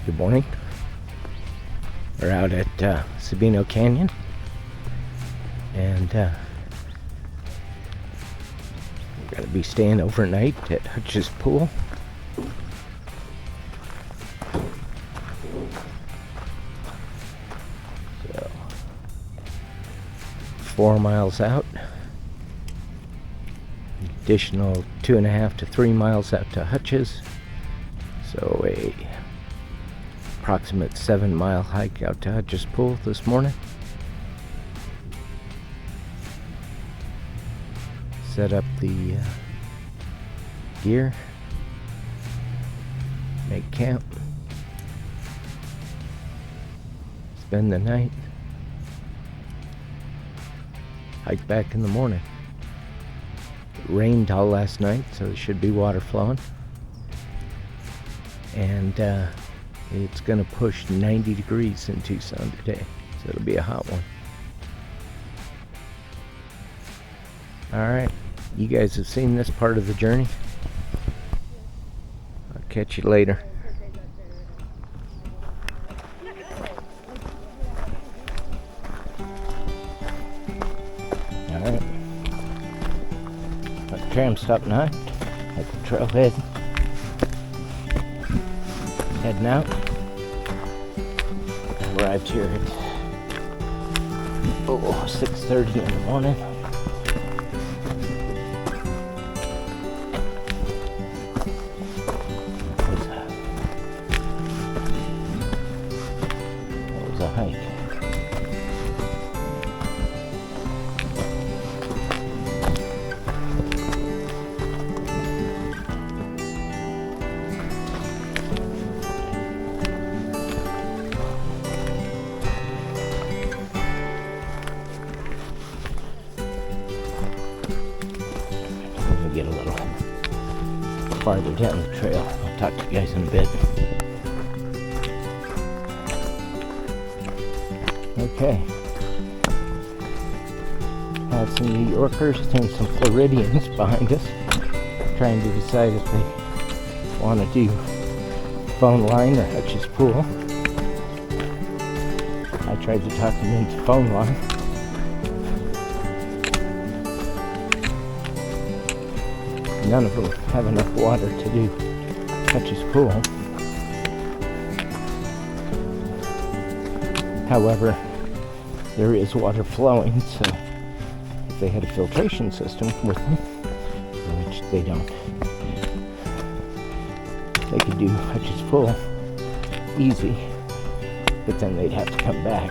Good morning. We're out at Sabino Canyon, and we're going to be staying overnight at Hutch's pool. So, 4 miles out, additional 2.5 to 3 miles out to Hutch's, so a approximate 7-mile hike out to Hutch's pool this morning. Set up the gear, make camp, spend the night, hike back in the morning. It rained all last night, so there should be water flowing, and it's gonna push 90 degrees in Tucson today, so it'll be a hot one. Alright, you guys have seen this part of the journey. I'll catch you later. Alright, got the tram stop now at the trailhead. Heading out. Arrived here at 6:30 in the morning. That was a hike. Get a little farther down the trail. I'll talk to you guys in a bit. Okay. Have some New Yorkers and some Floridians behind us trying to decide if they want to do phone line or Hutch's pool. I tried to talk them into phone line. None of them have enough water to do Hutch's pool. However, there is water flowing, so if they had a filtration system with them, which they don't, they could do Hutch's pool easy, but then they'd have to come back.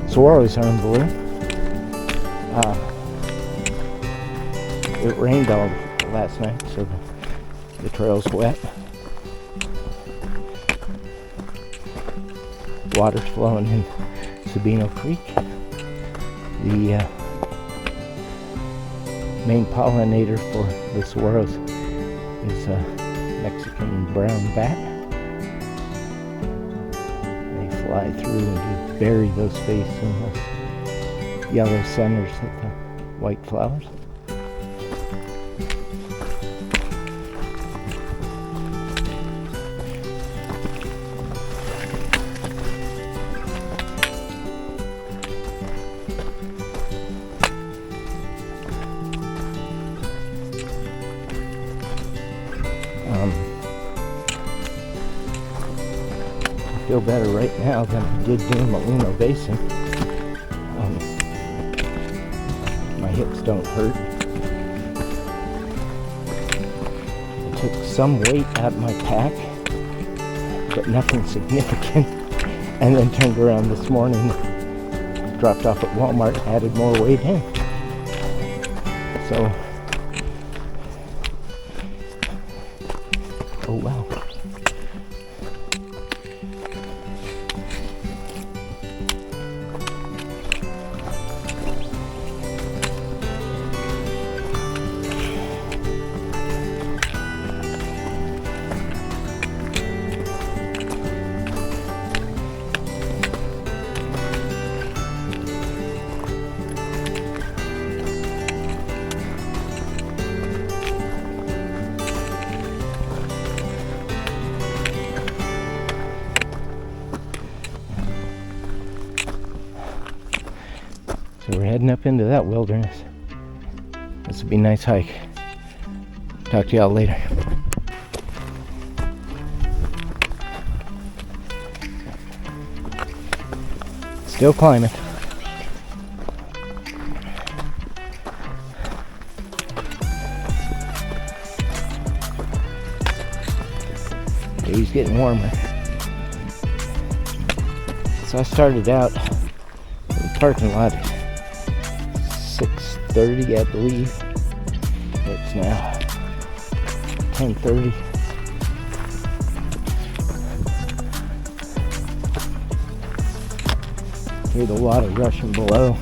Saguaros are in bloom. It rained all last night, so the trail's wet. Water's flowing in Sabino Creek. The main pollinator for the saguaros is a Mexican brown bat. They fly through and bury those spaces in those yellow centers of the white flowers. I feel better right now than I did doing Molino Basin. My hips don't hurt. I took some weight out of my pack, but nothing significant. And then turned around this morning, dropped off at Walmart, added more weight in. So, oh wow. So we're heading up into that wilderness. This will be a nice hike. Talk to y'all later. Still climbing. Day's getting warmer. So I started out in the parking lot at 6:30, I believe. It's now 10:30. Hear the water rushing below.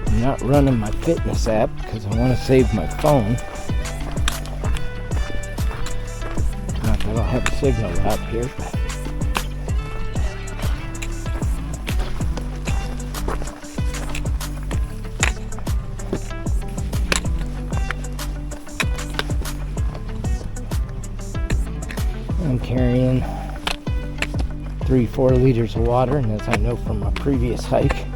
I'm not running my fitness app because I want to save my phone. Not that I'll have a signal out here, but I'm carrying 3-4 liters of water, and as I know from my previous hike,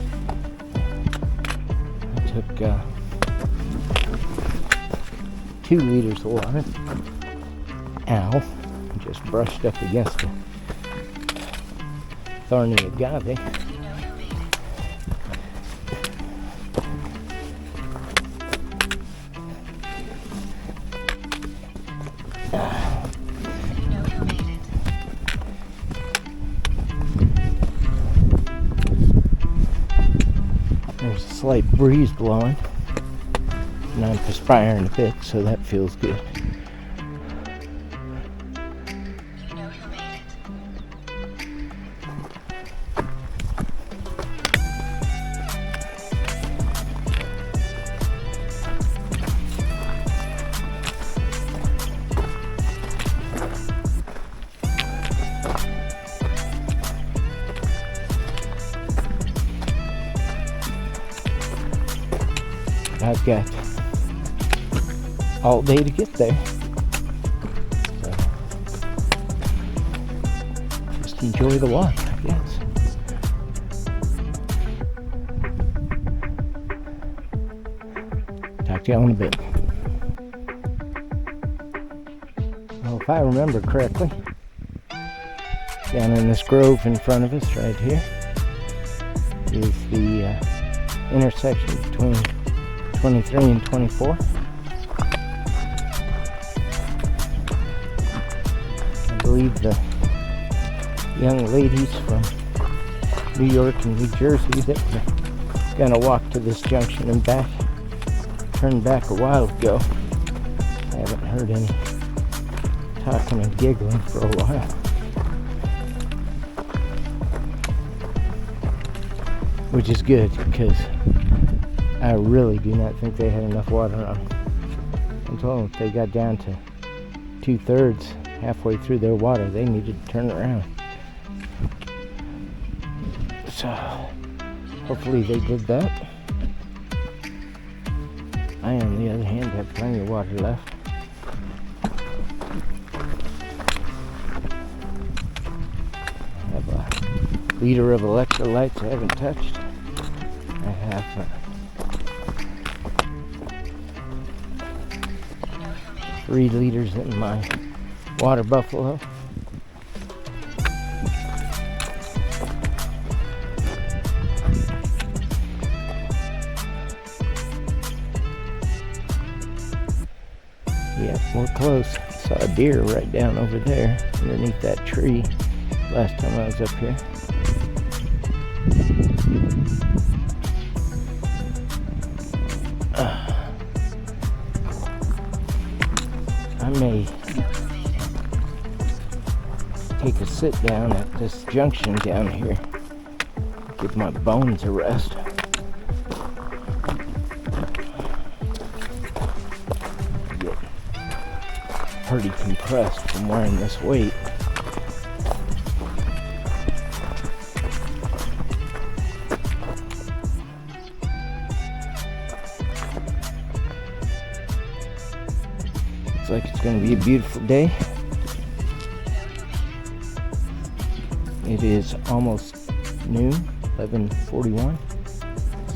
I took 2 liters of water. Ow, just brushed up against a thorny agave. There's a slight breeze blowing, and I'm perspiring a bit, so that feels good. I've got all day to get there, so just enjoy the walk, I guess. Talk to y'all in a bit. if I remember correctly, down in this grove in front of us right here is the intersection between 23 and 24. I believe the young ladies from New York and New Jersey that were gonna walk to this junction and back turned back a while ago. I haven't heard any talking and giggling for a while. Which is good, because I really do not think they had enough water on them. I told them if they got down to 2/3, halfway through their water, they needed to turn around. So, hopefully they did that. I, on the other hand, have plenty of water left. I have a liter of electrolytes I haven't touched. I have 3 liters in my Waterbuffalo. Yeah, we're close. Saw a deer right down over there underneath that tree last time I was up here. I may take a sit down at this junction down here, give my bones a rest. Get pretty compressed from wearing this weight. Looks like it's going to be a beautiful day. It is almost noon, 11:41.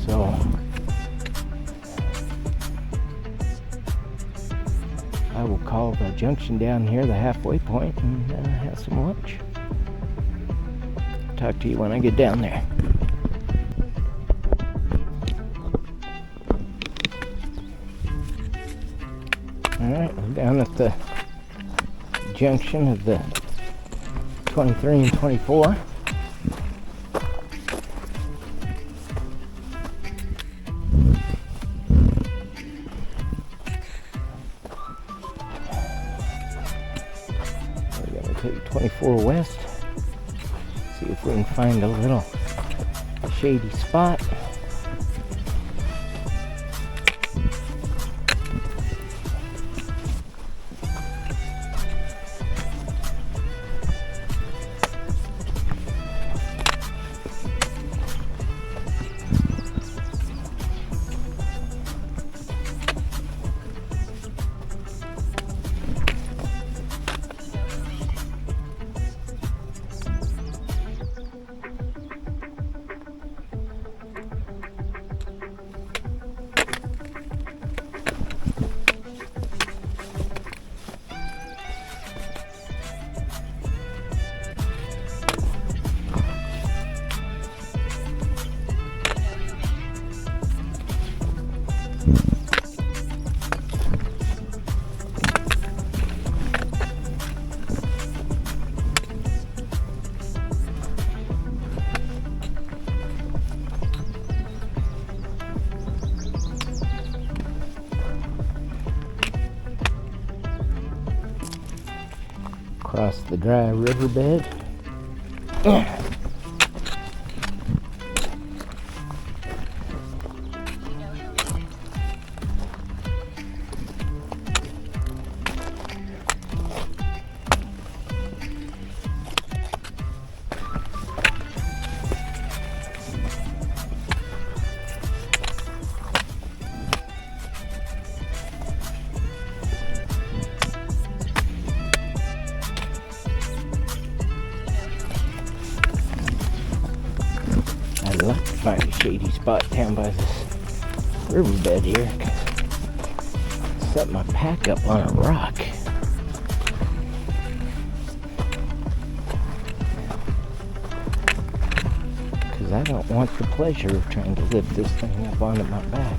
So I will call the junction down here the halfway point and have some lunch. Talk to you when I get down there. Alright, I'm down at the junction of the 23 and 24. We're going to take 24 west, see if we can find a little shady spot. Across the dry riverbed. I'd like to find a shady spot down by this riverbed here. Set my pack up on a rock. I don't want the pleasure of trying to lift this thing up onto my back.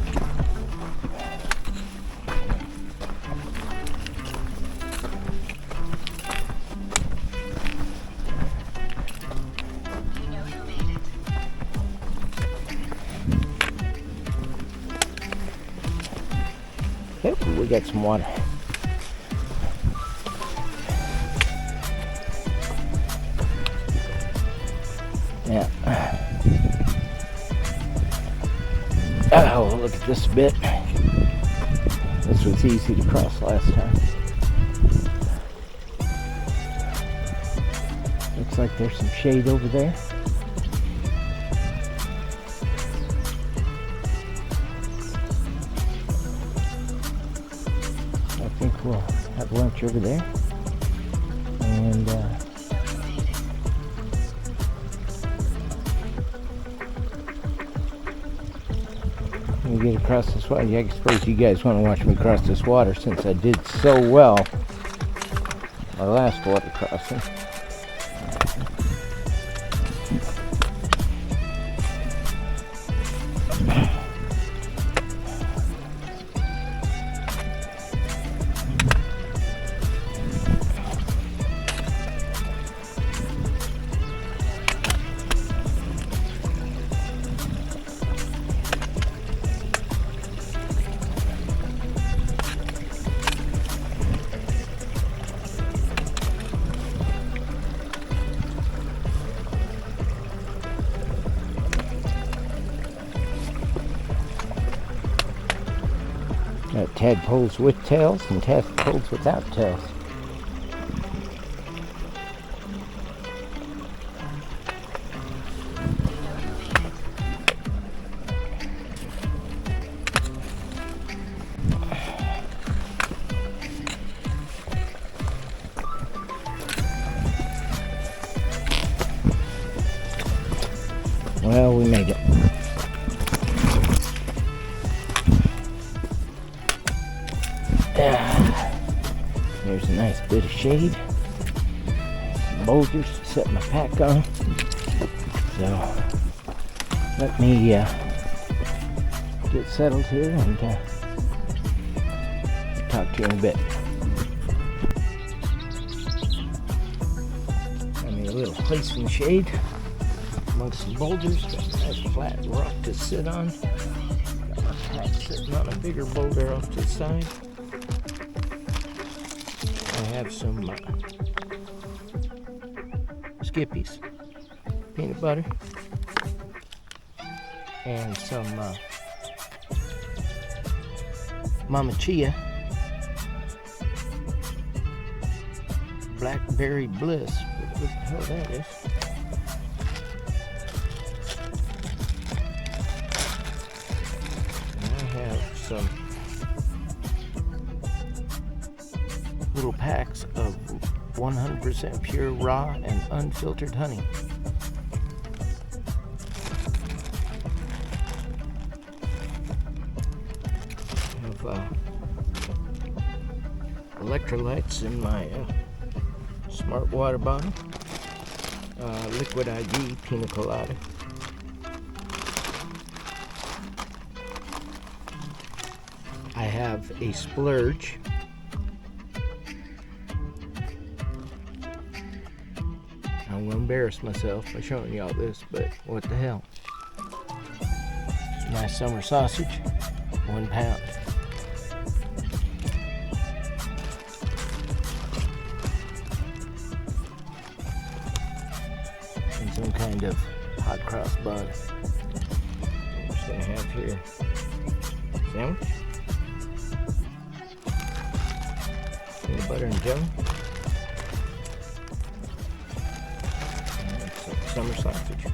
Yep, we got some water. Yeah. Oh, look at this bit. This was easy to cross last time. Looks like there's some shade over there. I think we'll have lunch over there. And we get across this water. I suppose you guys want to watch me cross this water since I did so well my last water crossing. Got tadpoles with tails and tadpoles without tails. Well, we made it. There's a nice bit of shade. Some boulders to set my pack on. So let me get settled here and talk to you in a bit. Got me a little place in the shade amongst some boulders. Got a nice flat rock to sit on. Got my pack sitting on a bigger boulder off to the side. I have some Skippies, peanut butter, and some Mama Chia Blackberry Bliss. What the hell that is? And I have some little packs of 100% pure raw and unfiltered honey. I have electrolytes in my smart water bottle. Liquid IV pina colada. I have a splurge. I'm gonna embarrass myself by showing y'all this, but what the hell. Nice summer sausage, 1 pound. And some kind of hot cross bun. I'm just gonna have here sandwich, peanut butter and jelly. Summer sausage.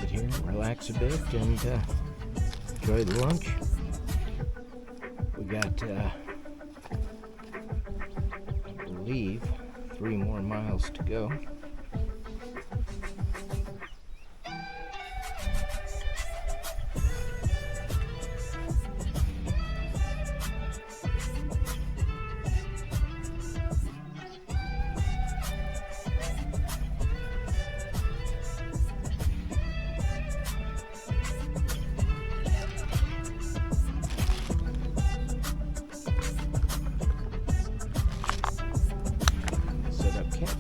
Sit here, relax a bit, and enjoy the lunch. We got leave. 3 more miles to go.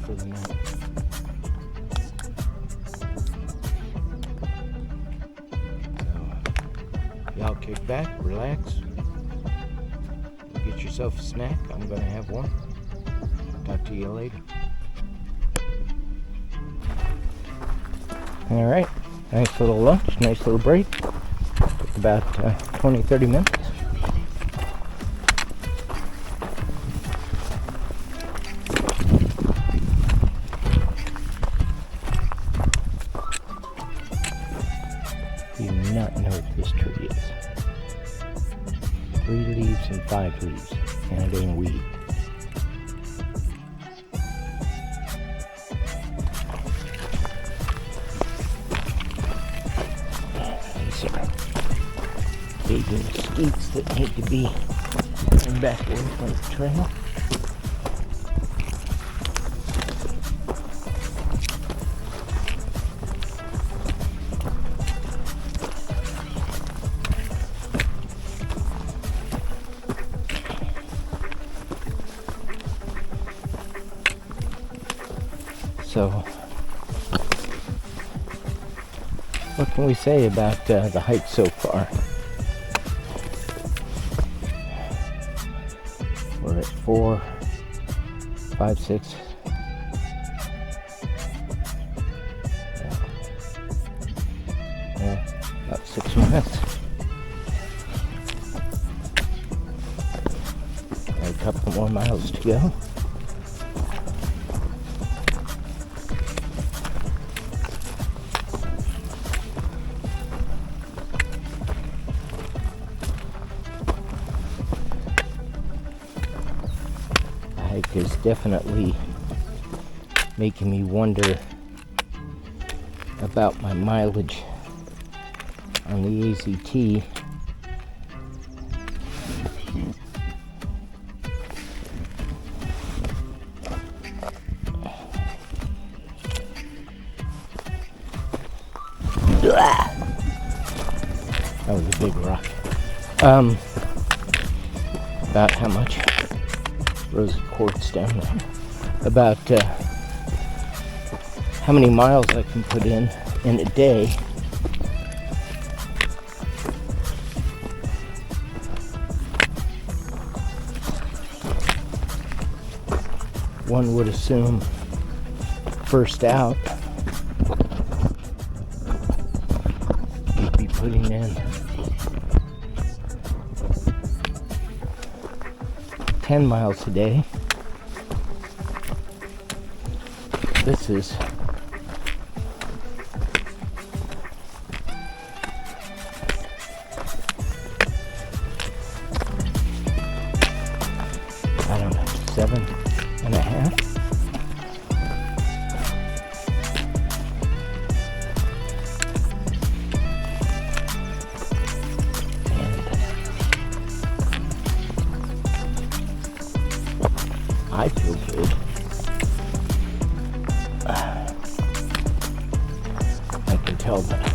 For the night. So, y'all kick back, relax, get yourself a snack. I'm gonna have one. Talk to you later. Alright, nice little lunch, nice little break. Took about 20-30 minutes. Do not know what this tree is. 3 leaves and 5 leaves, and it ain't weed. These are baby mesquites that need to be turned back away from the trail. So, what can we say about the hike so far? We're at 4, 5, 6. About 6 minutes. Got a couple more miles to go. Is definitely making me wonder about my mileage on the AZT. That was a big rock. About how much? Rows of quartz down there. About how many miles I can put in a day. One would assume first out you'd be putting in 10 miles a day. This is I don't know, 7.5. I feel good. I can tell that.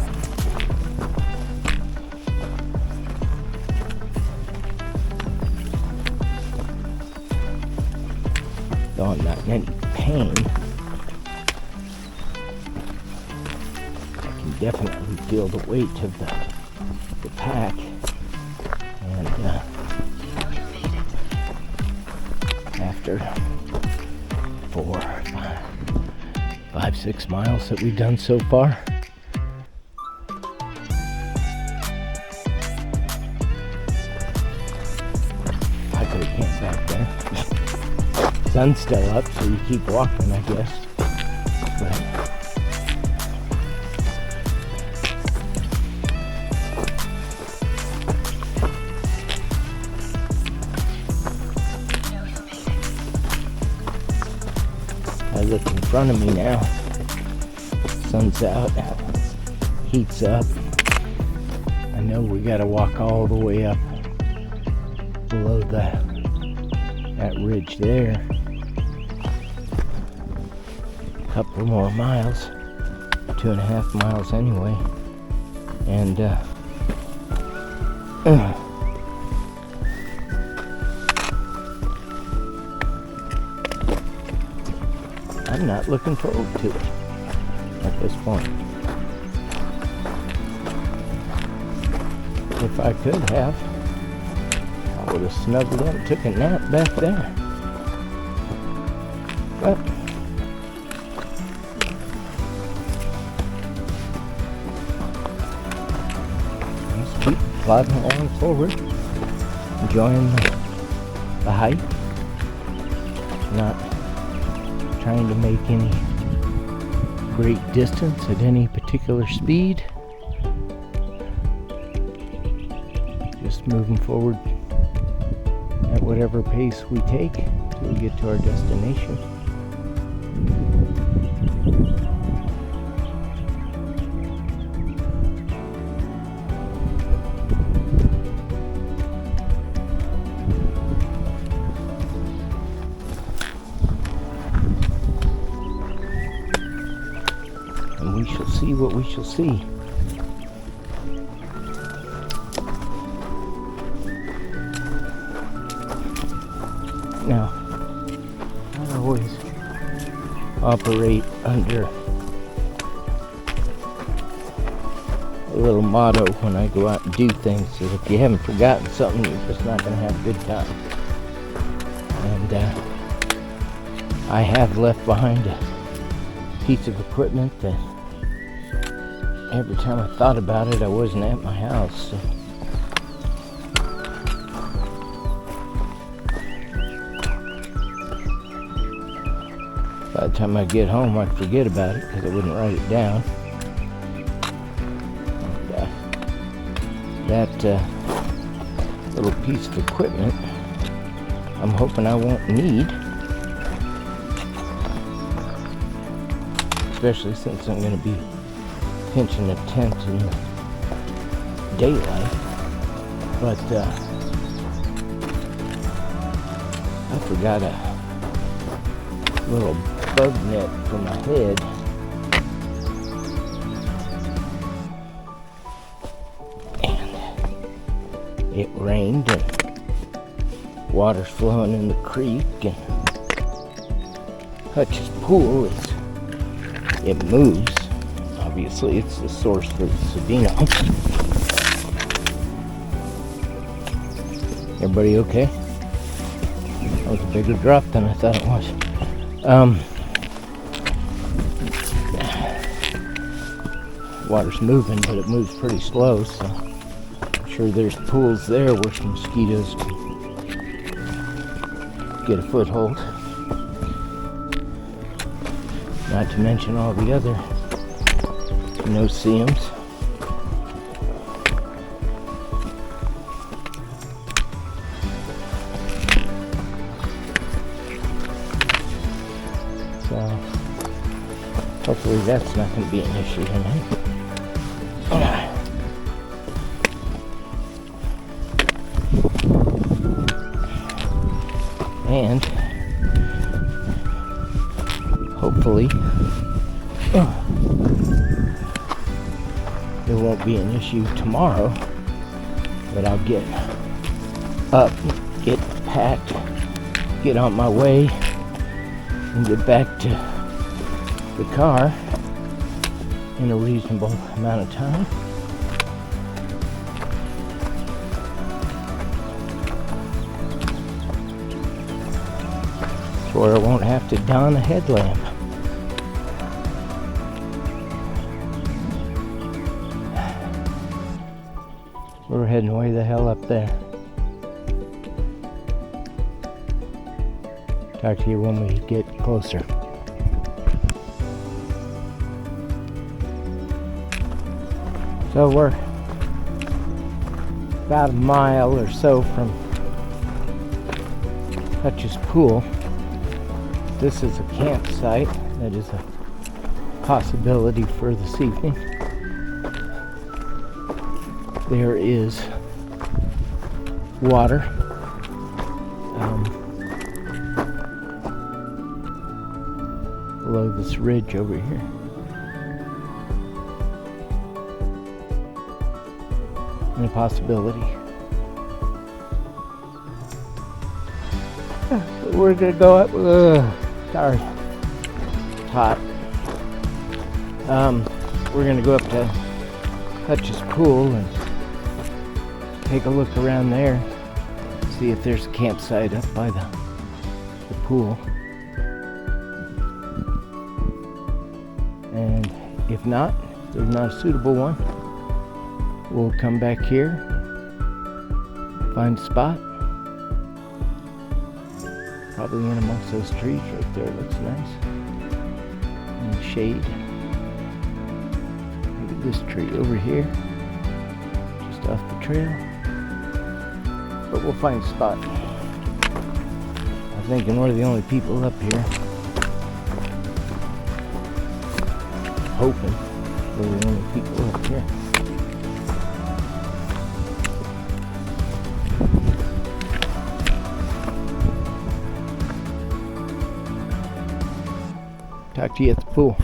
Though I'm not in any pain, I can definitely feel the weight of the pack. And after 4, 5, 6 miles that we've done so far, I could have camped back there. Sun's still up, so you keep walking, I guess. But front of me now. Sun's out, heat's up. I know we gotta walk all the way up below that ridge there. A couple more miles, 2.5 miles anyway. And I'm not looking forward to it at this point. If I could have, I would have snuggled up and took a nap back there. But let's keep plodding along forward, enjoying the hike, not trying to make any great distance at any particular speed. Just moving forward at whatever pace we take till we get to our destination. And we shall see what we shall see. Now, I always operate under a little motto when I go out and do things, is if you haven't forgotten something, you're just not going to have a good time. And I have left behind a piece of equipment that every time I thought about it, I wasn't at my house. So by the time I get home, I'd forget about it because I wouldn't write it down. And, that little piece of equipment, I'm hoping I won't need, especially since I'm going to be pinching a tent in the daylight. But I forgot a little bug net for my head. And it rained and water's flowing in the creek, and Hutch's pool it moves. Obviously it's the source for the Sabino. Everybody okay? That was a bigger drop than I thought it was. Water's moving, but it moves pretty slow, so I'm sure there's pools there where some mosquitoes can get a foothold. Not to mention all the other no-see-ums. So hopefully that's not going to be an issue tonight. And hopefully there won't be an issue tomorrow, that I'll get up, get packed, get on my way, and get back to the car in a reasonable amount of time. Where I won't have to don a headlamp. We're heading way the hell up there. Talk to you when we get closer. So we're about a mile or so from Hutch's pool. this is a campsite. That is a possibility for this evening. There is water. Below this ridge over here. And a possibility. We're gonna go up. Sorry, it's hot. We're gonna go up to Hutch's pool and take a look around there. See if there's a campsite up by the pool. And if not, if there's not a suitable one, we'll come back here, find a spot. Probably in amongst those trees right there. Looks nice. In the shade. Look at this tree over here. Just off the trail. But we'll find a spot. I'm thinking we're the only people up here. Hoping we're the only people up here. Talk to you at the pool.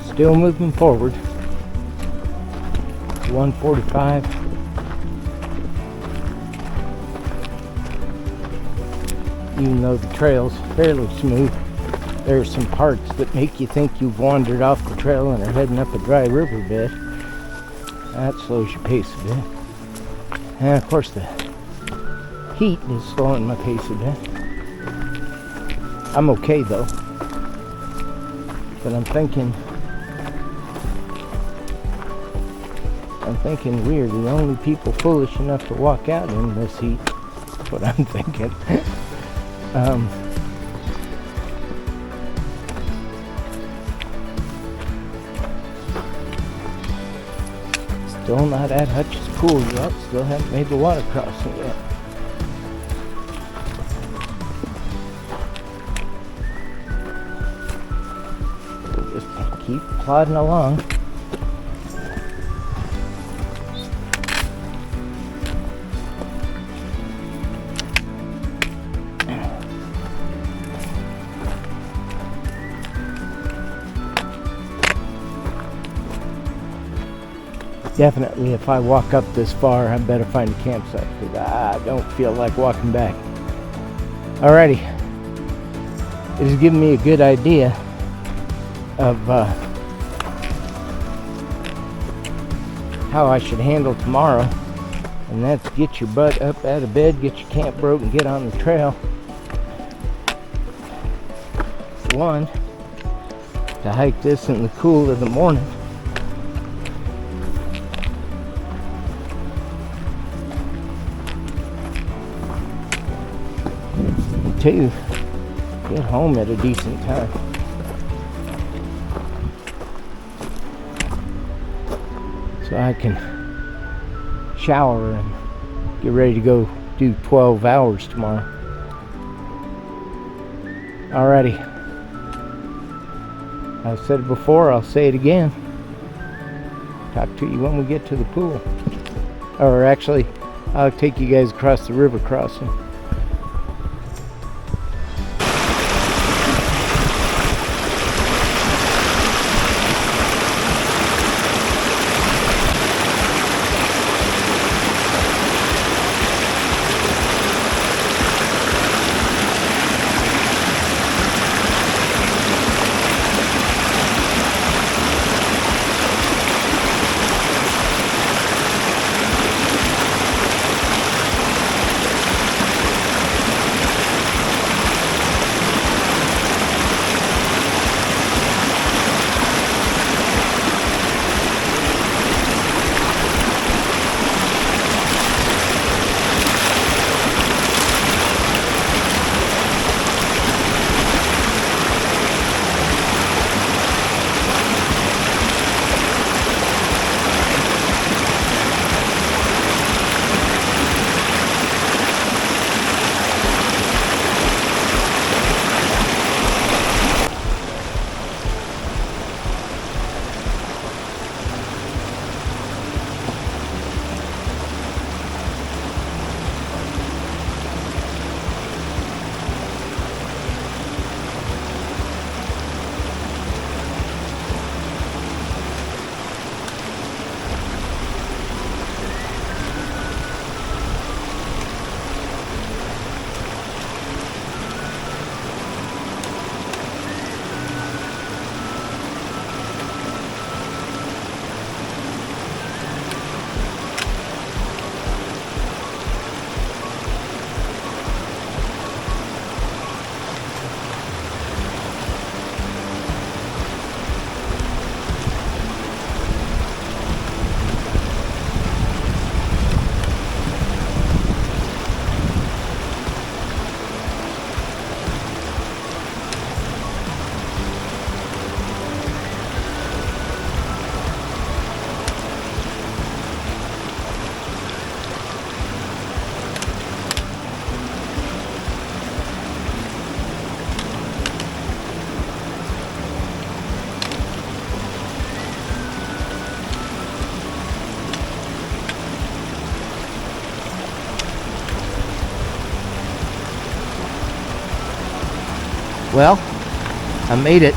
Still moving forward. 1:45. Even though the trail's fairly smooth, there are some parts that make you think you've wandered off the trail and are heading up a dry riverbed. That slows your pace a bit. And of course the heat is slowing my pace a bit. I'm okay though. But I'm thinking we're the only people foolish enough to walk out in this heat. That's what I'm thinking. Still not at Hutch's pool yet. Still haven't made the water crossing yet. We'll just keep plodding along. Definitely, if I walk up this far, I better find a campsite because I don't feel like walking back. Alrighty, it has given me a good idea of how I should handle tomorrow, and that's get your butt up out of bed, get your camp broke, and get on the trail. One, to hike this in the cool of the morning. Two, get home at a decent time. So I can shower and get ready to go do 12 hours tomorrow. Alrighty. I've said it before, I'll say it again. Talk to you when we get to the pool. Or actually, I'll take you guys across the river crossing. Well, I made it.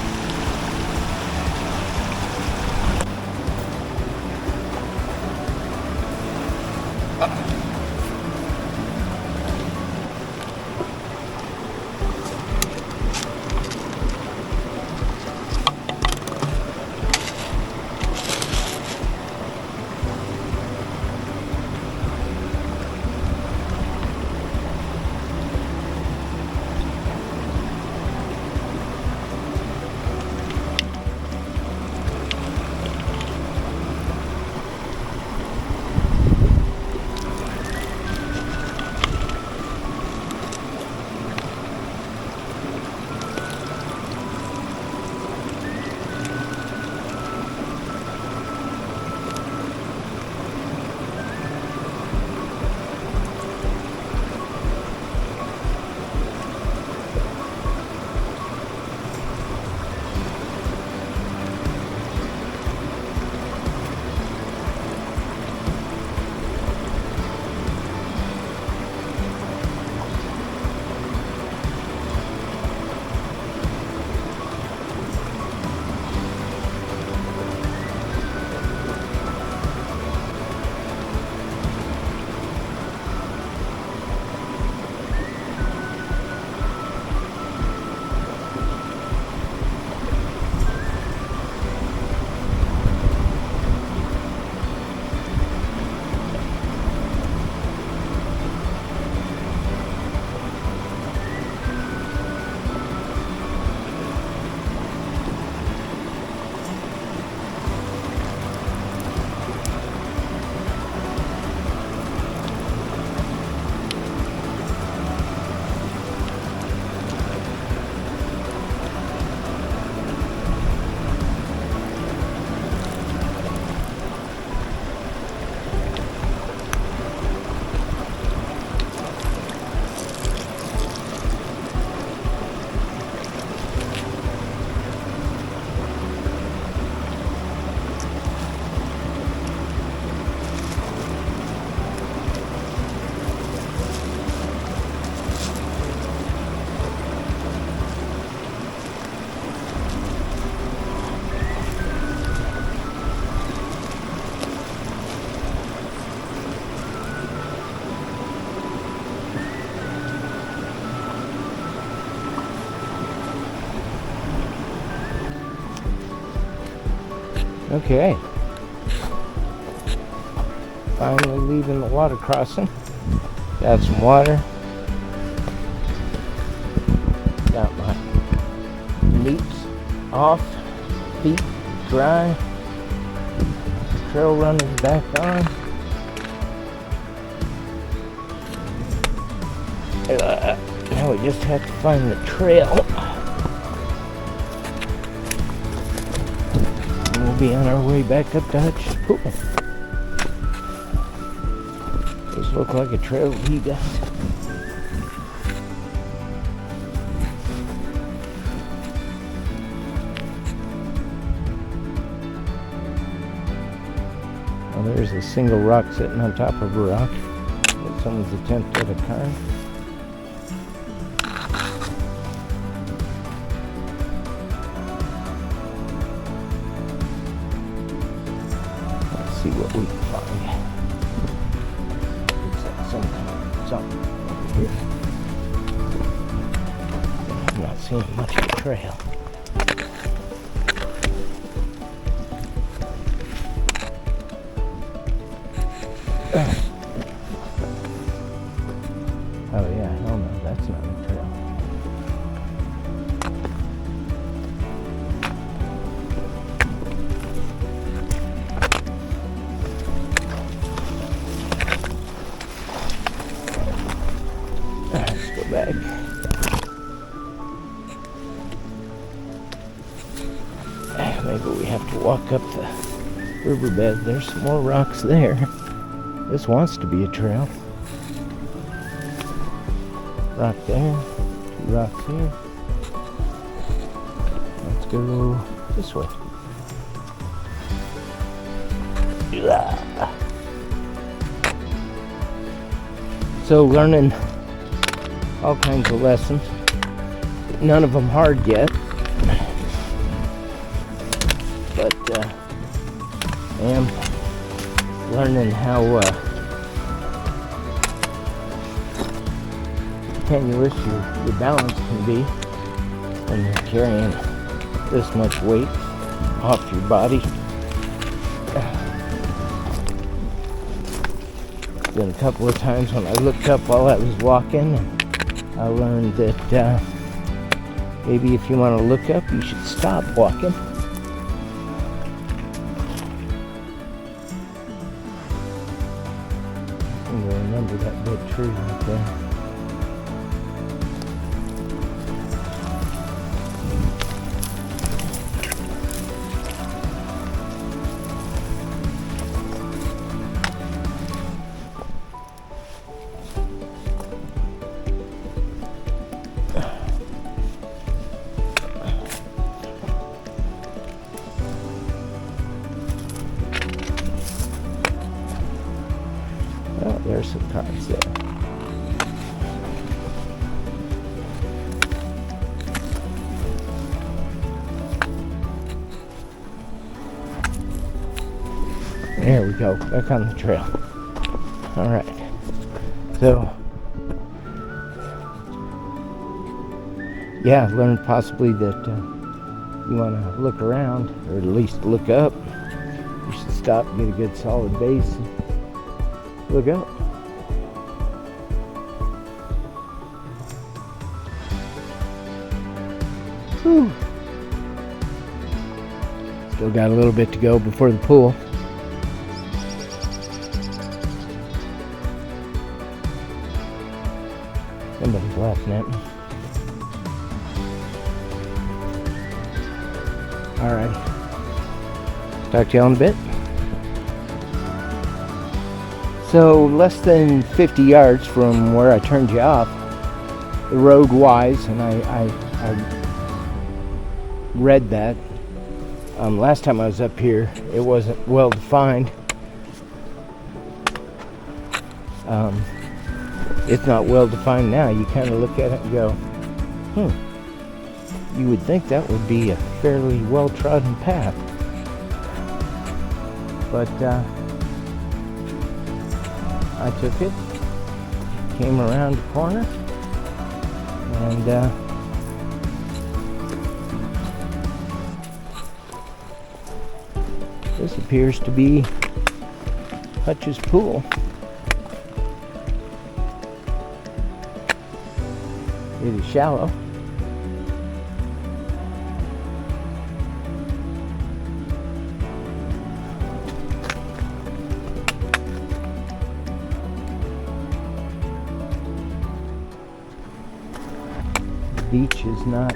Okay. Finally leaving the water crossing. Got some water. Got my meats off, feet dry. Trail running back on. Now we just have to find the trail. We'll be on our way back up to Hutch's pool. Does look like a trail he got. Well, there's a single rock sitting on top of a rock. That's someone's attempt at a car. See what we can find. Looks like something over here. I'm not seeing much of a trail. Oh yeah, hell no, that's not a trail. Back. Maybe we have to walk up the riverbed. There's some more rocks there. This wants to be a trail. Rock there, 2 rocks here. Let's go this way. So learning all kinds of lessons. None of them hard yet, but I am learning how tenuous your balance can be when you're carrying this much weight off your body. Been a couple of times when I looked up while I was walking, and I learned that maybe if you want to look up, you should stop walking. I'm going to remember that big tree right there. Oh, there's some cars there. There we go, back on the trail. All right, so yeah, I learned possibly that you want to look around, or at least look up. You should stop, get a good solid base, and look up. Whew. Still got a little bit to go before the pool. Somebody's laughing at me. Alright. Talk to y'all in a bit. So, less than 50 yards from where I turned you off, the road wise, and I read that. Last time I was up here, it wasn't well defined. It's not well defined now. You kind of look at it and go, you would think that would be a fairly well trodden path. But I took it, came around the corner, and this appears to be Hutch's pool. It is shallow. The beach is not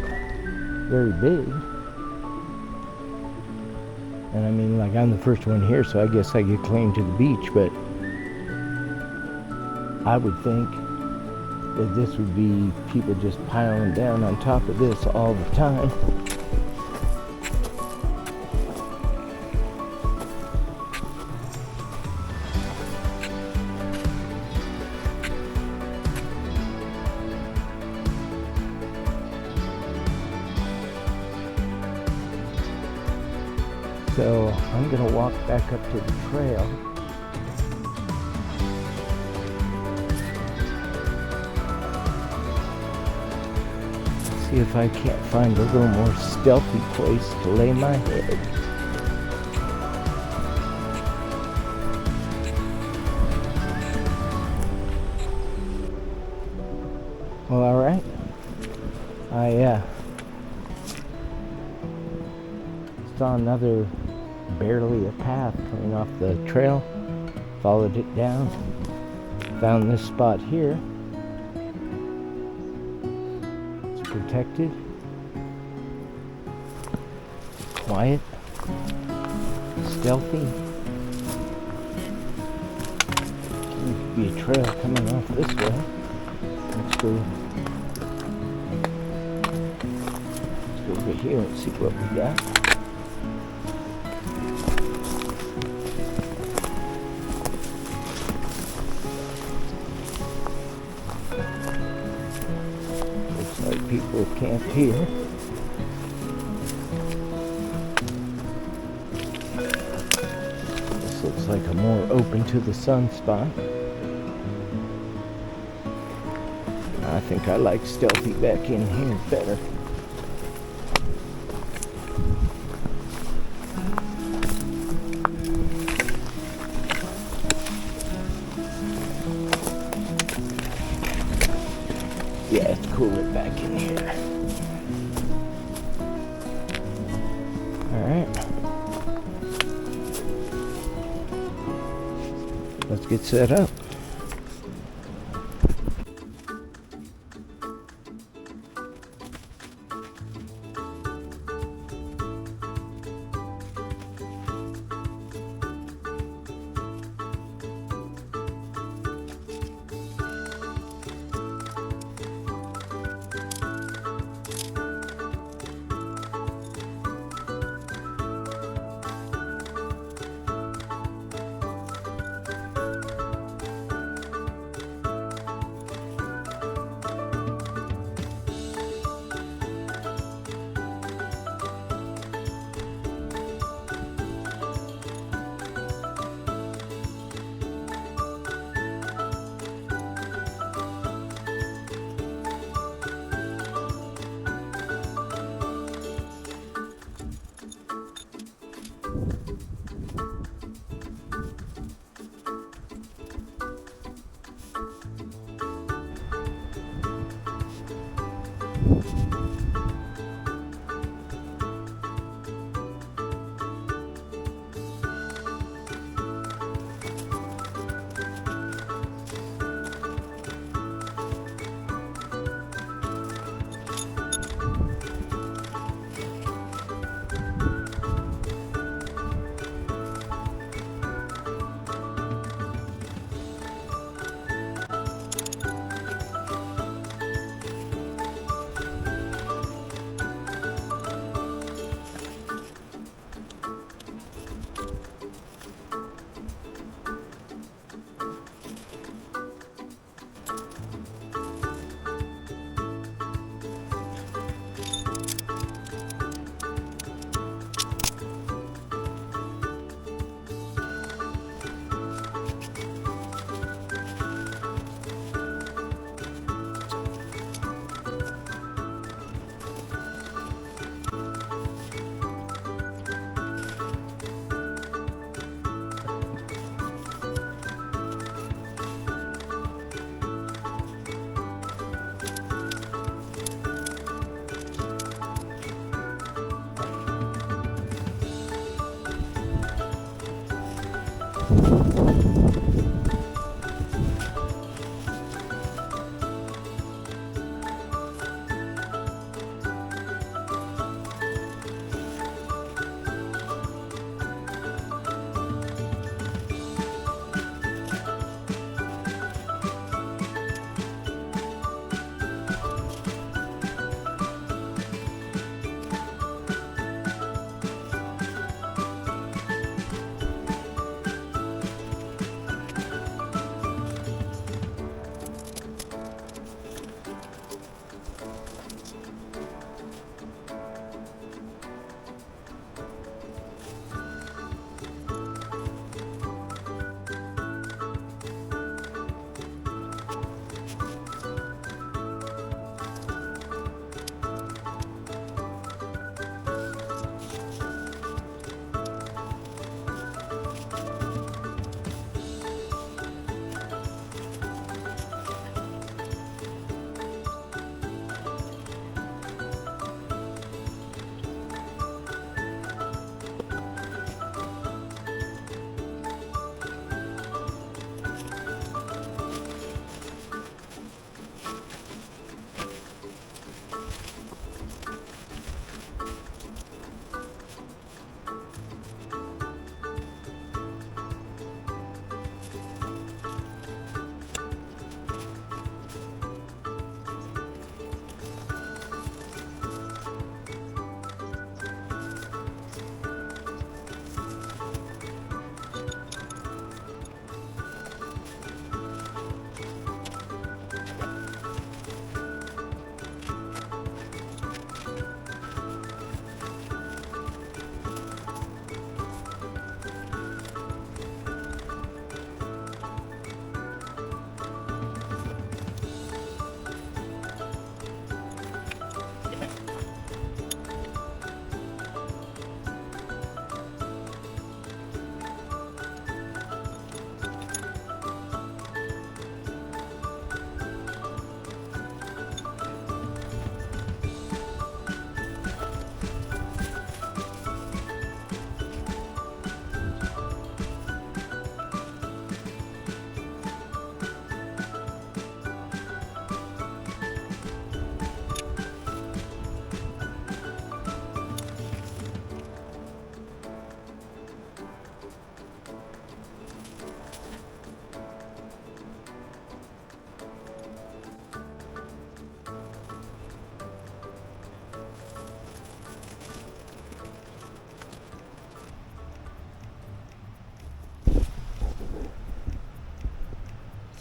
very big. And I mean, like, I'm the first one here, so I guess I get claim to the beach, but I would think that this would be people just piling down on top of this all the time. So I'm going to walk back up to the trail. See if I can't find a little more stealthy place to lay my head. Well, all right. I saw another barely a path coming off the trail. Followed it down. Found this spot here. Protected, quiet, stealthy. Seems to be a trail coming off this way. Let's go over here and see what we got. Looks like people have camped here. This looks like a more open to the sun spot. I think I like stealthy back in here better. Yeah, it's cooler back in here. Alright. Let's get set up.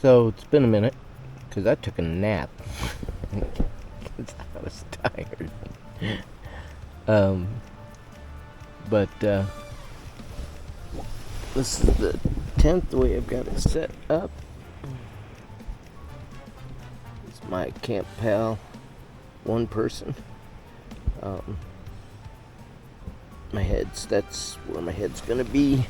So it's been a minute because I took a nap because I was tired. But this is the tent, the way I've got it set up. It's my camp pal, one person. That's where my head's gonna be.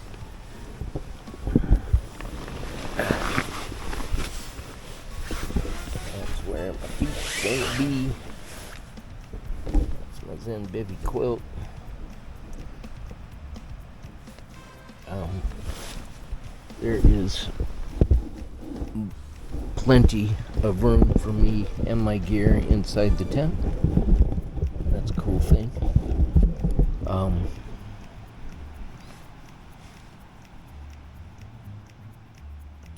That's where my feet's gonna be. That's my ZenBivy quilt. There is plenty of room for me and my gear inside the tent. That's a cool thing.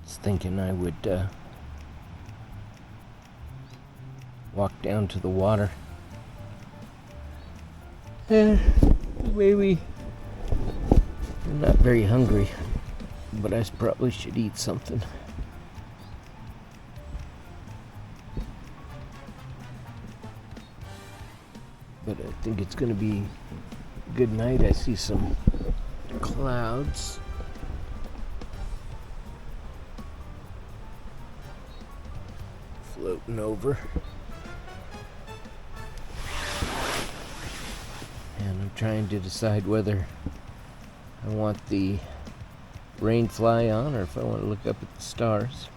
Was thinking I would walk down to the water. Maybe I'm not very hungry, but I probably should eat something. But I think it's going to be a good night. I see some clouds. Floating over. And I'm trying to decide whether I want the rain fly on or if I want to look up at the stars.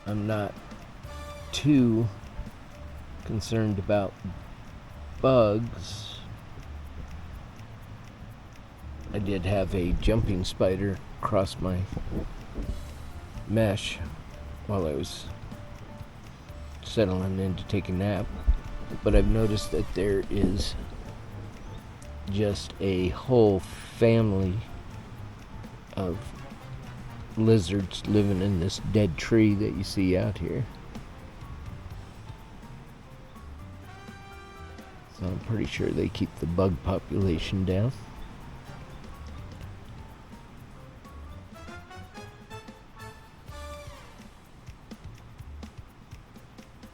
I'm not too concerned about bugs. I did have a jumping spider cross my mesh while I was settling in to take a nap, but I've noticed that there is just a whole family of lizards living in this dead tree that you see out here. So I'm pretty sure they keep the bug population down.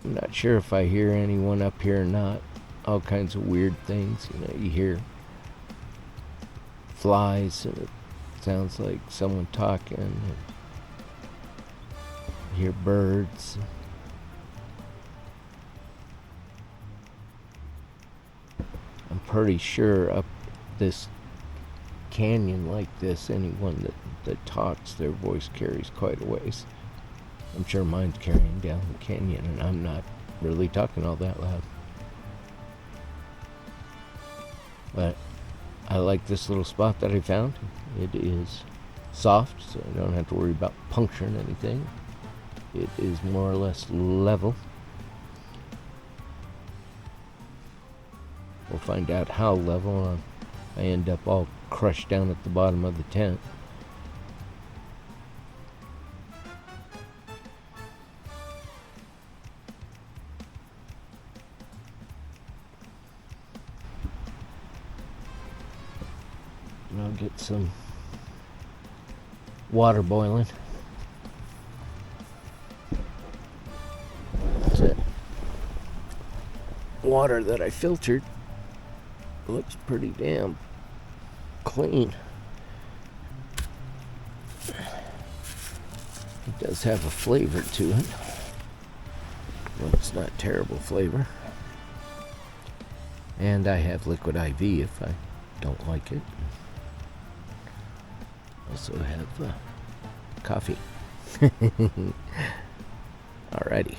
I'm not sure if I hear anyone up here or not. All kinds of weird things. You know, you hear flies and it sounds like someone talking. And you hear birds. I'm pretty sure up this canyon like this, anyone that talks, their voice carries quite a ways. I'm sure mine's carrying down the canyon, and I'm not really talking all that loud. But I like this little spot that I found. It is soft, so I don't have to worry about puncturing anything. It is more or less level. We'll find out how level. I end up all crushed down at the bottom of the tent. And I'll get some water boiling. That's it. Water that I filtered looks pretty damn clean. It does have a flavor to it. Well, it's not terrible flavor. And I have liquid IV if I don't like it. Also have coffee. Alrighty.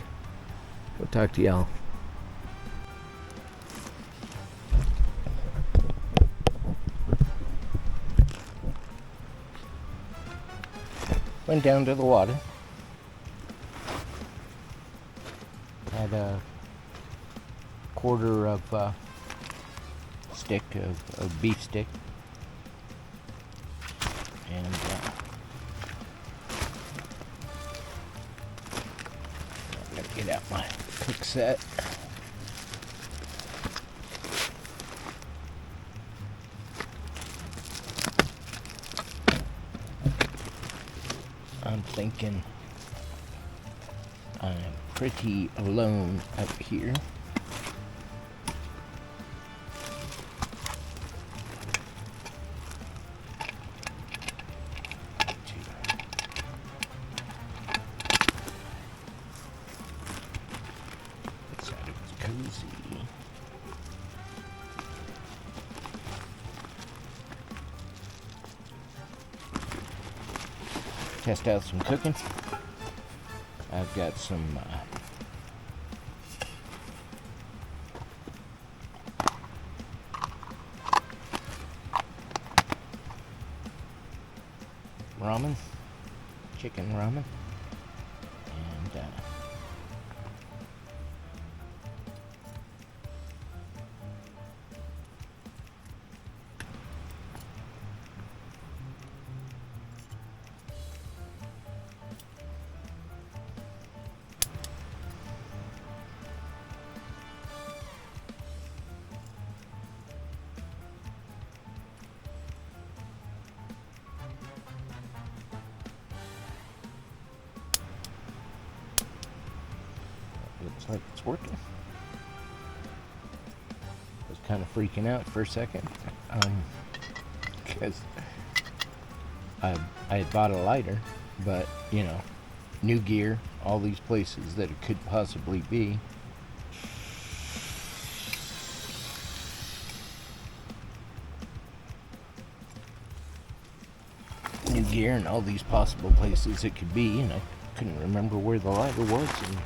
We'll talk to y'all. Went down to the water. Had a quarter of stick of beef stick. And I'm gonna get out my cook set. around thinking I'm pretty alone up here. Decided it was cozy. Test out some cooking. I've got some ramen, chicken ramen, and looks like it's working. I was kind of freaking out for a second because I had bought a lighter, but you know, new gear, all these places that it could possibly be. New gear and all these possible places it could be, and I couldn't remember where the lighter was, and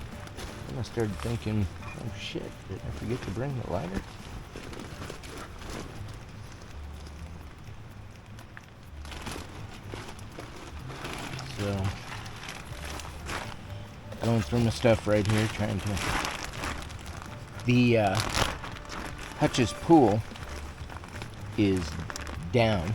then I started thinking, oh shit, did I forget to bring the lighter? So, going through my stuff right here, trying to... The Hutch's pool is down.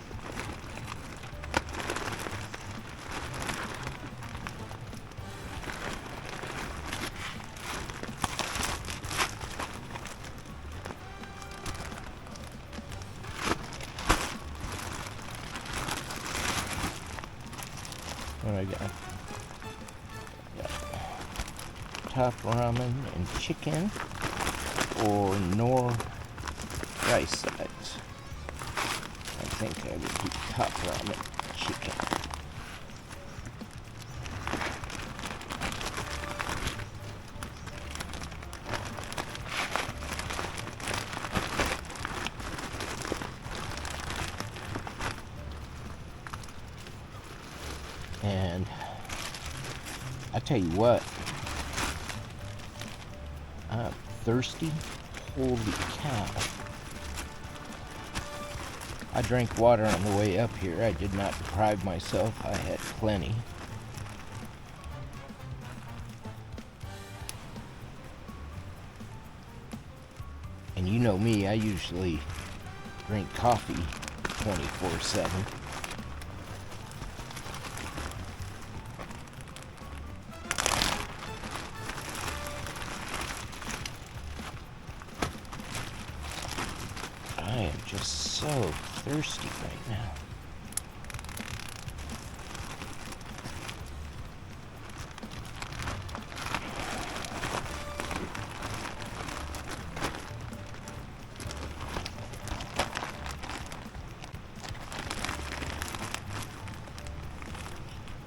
What I got? Top ramen and chicken, or nor rice sides. I think I would do top ramen chicken. And I tell you what, I'm thirsty. Holy cow. I drank water on the way up here. I did not deprive myself. I had plenty. And you know me, I usually drink coffee 24/7. I am just so thirsty right now.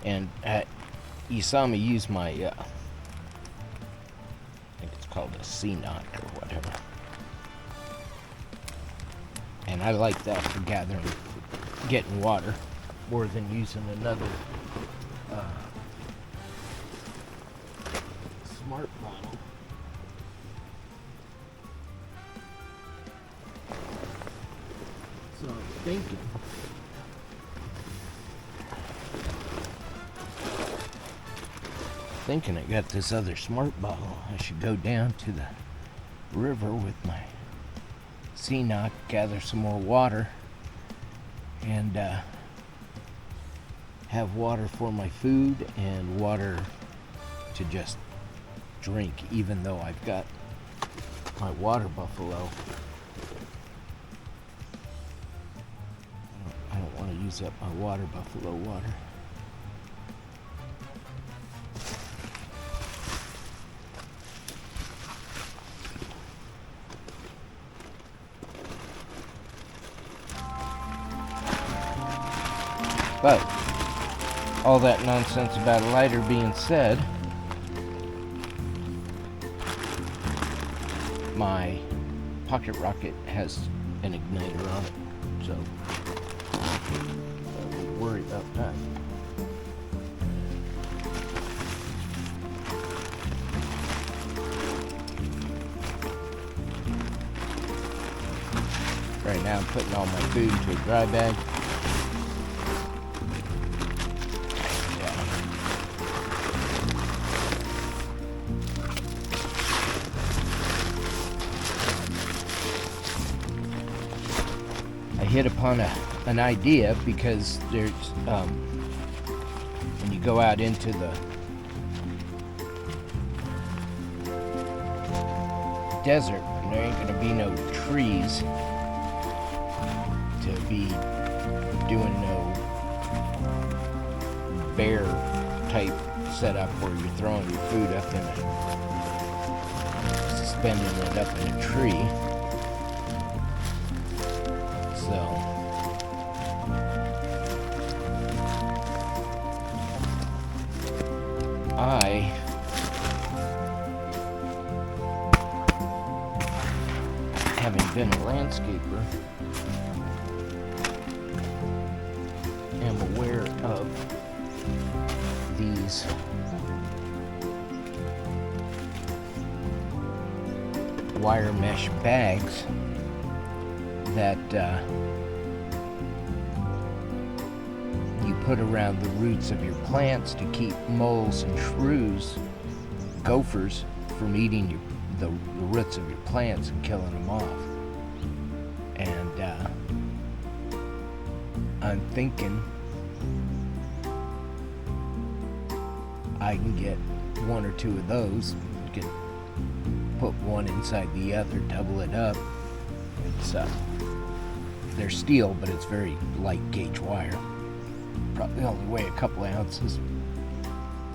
And you saw me use my, I think it's called a Cnoc or whatever. And I like that for getting water, more than using another smart bottle. So I'm thinking I got this other smart bottle. I should go down to the river with my Cnoc, gather some more water, and have water for my food and water to just drink, even though I've got my Waterbuffalo. I don't want to use up my Waterbuffalo water. But all that nonsense about a lighter being said, my pocket rocket has an igniter on it, so don't worry about that. Right now I'm putting all my food into a dry bag. I hit upon an idea because there's when you go out into the desert, there ain't gonna be no trees to be doing no bear type setup where you're throwing your food up in suspending it up in a tree. So I having been a landscaper, am aware of these wire mesh bags that you put around the roots of your plants to keep moles and shrews, gophers, from eating the roots of your plants and killing them off. And I'm thinking I can get one or two of those. You can put one inside the other, double it up. It's they're steel, but it's very light gauge wire. Probably only weigh a couple ounces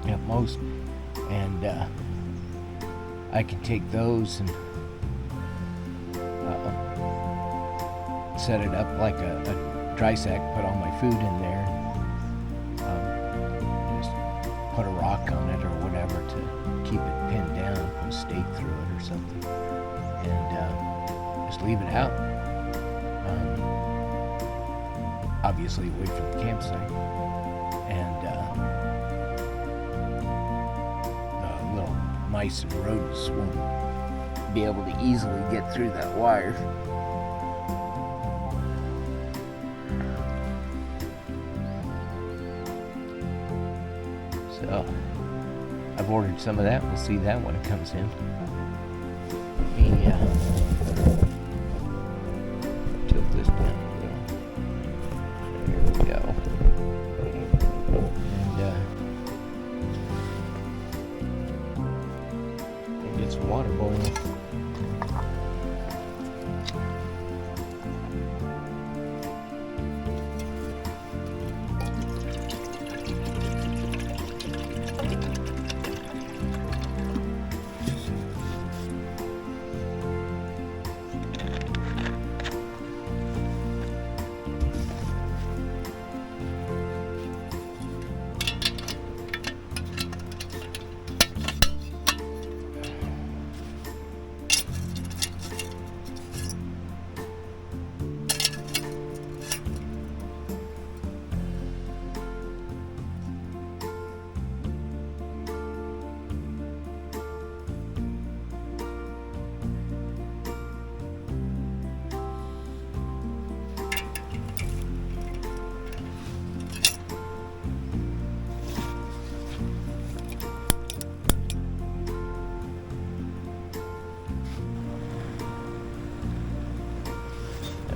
at most. And I can take those and set it up like a dry sack, put all my food in there, just put a rock on it or whatever to keep it pinned down, put a stake through it or something, and just leave it out. Obviously away from the campsite, and little mice and rodents won't be able to easily get through that wire. So I've ordered some of that. We'll see that when it comes in. Let me tilt this down. There we go. And get some water boiling.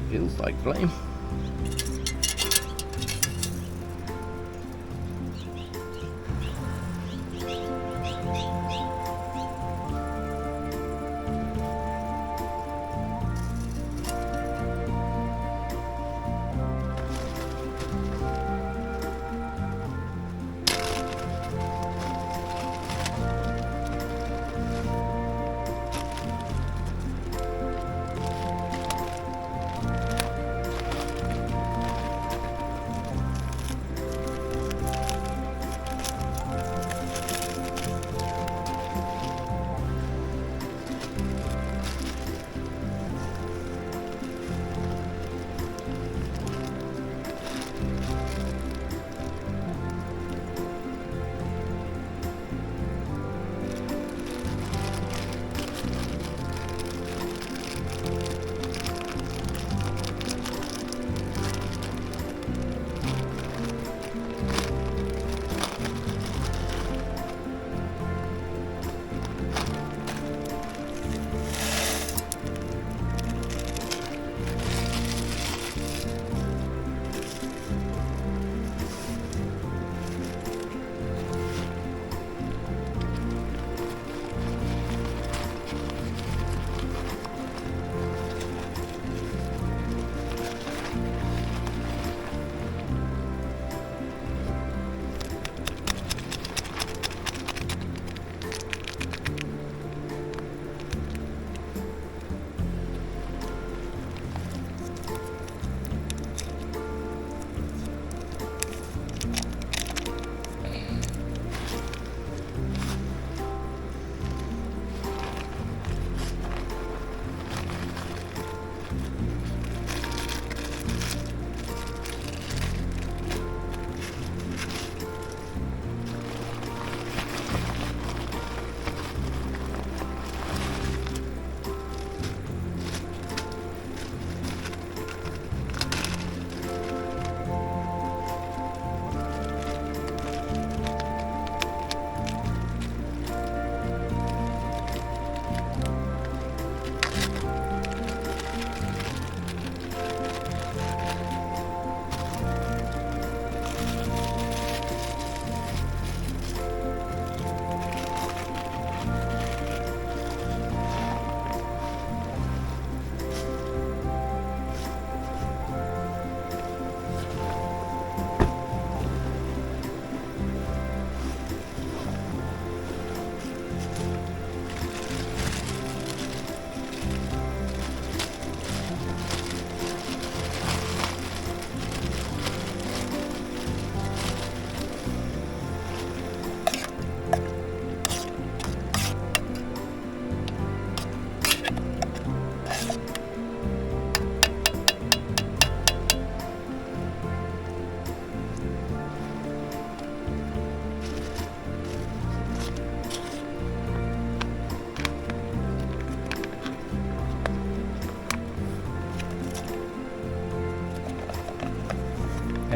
Feels like flame.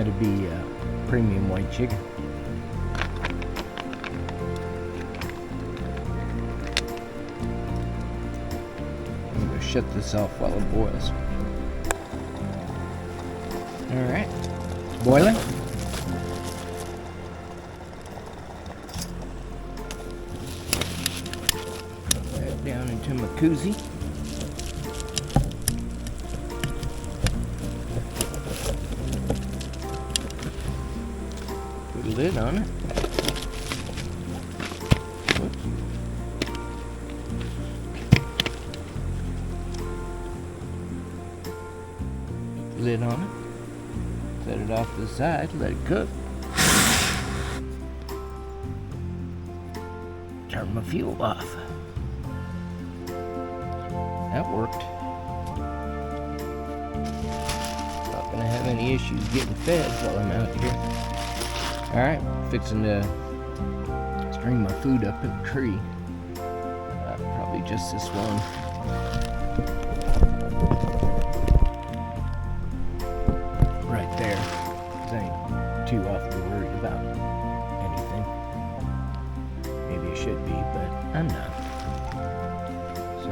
Had to be premium white chicken. I'm going to shut this off while it boils. Alright, it's boiling. Put that down into my koozie. Put a lid on it. Whoops. Lid on it. Set it off to the side, let it cook. Turn my fuel off. That worked. Not gonna have any issues getting fed while I'm out here. Alright, fixing to string my food up in the tree. Probably just this one. Right there. I ain't too often worried about anything. Maybe I should be, but I'm not. So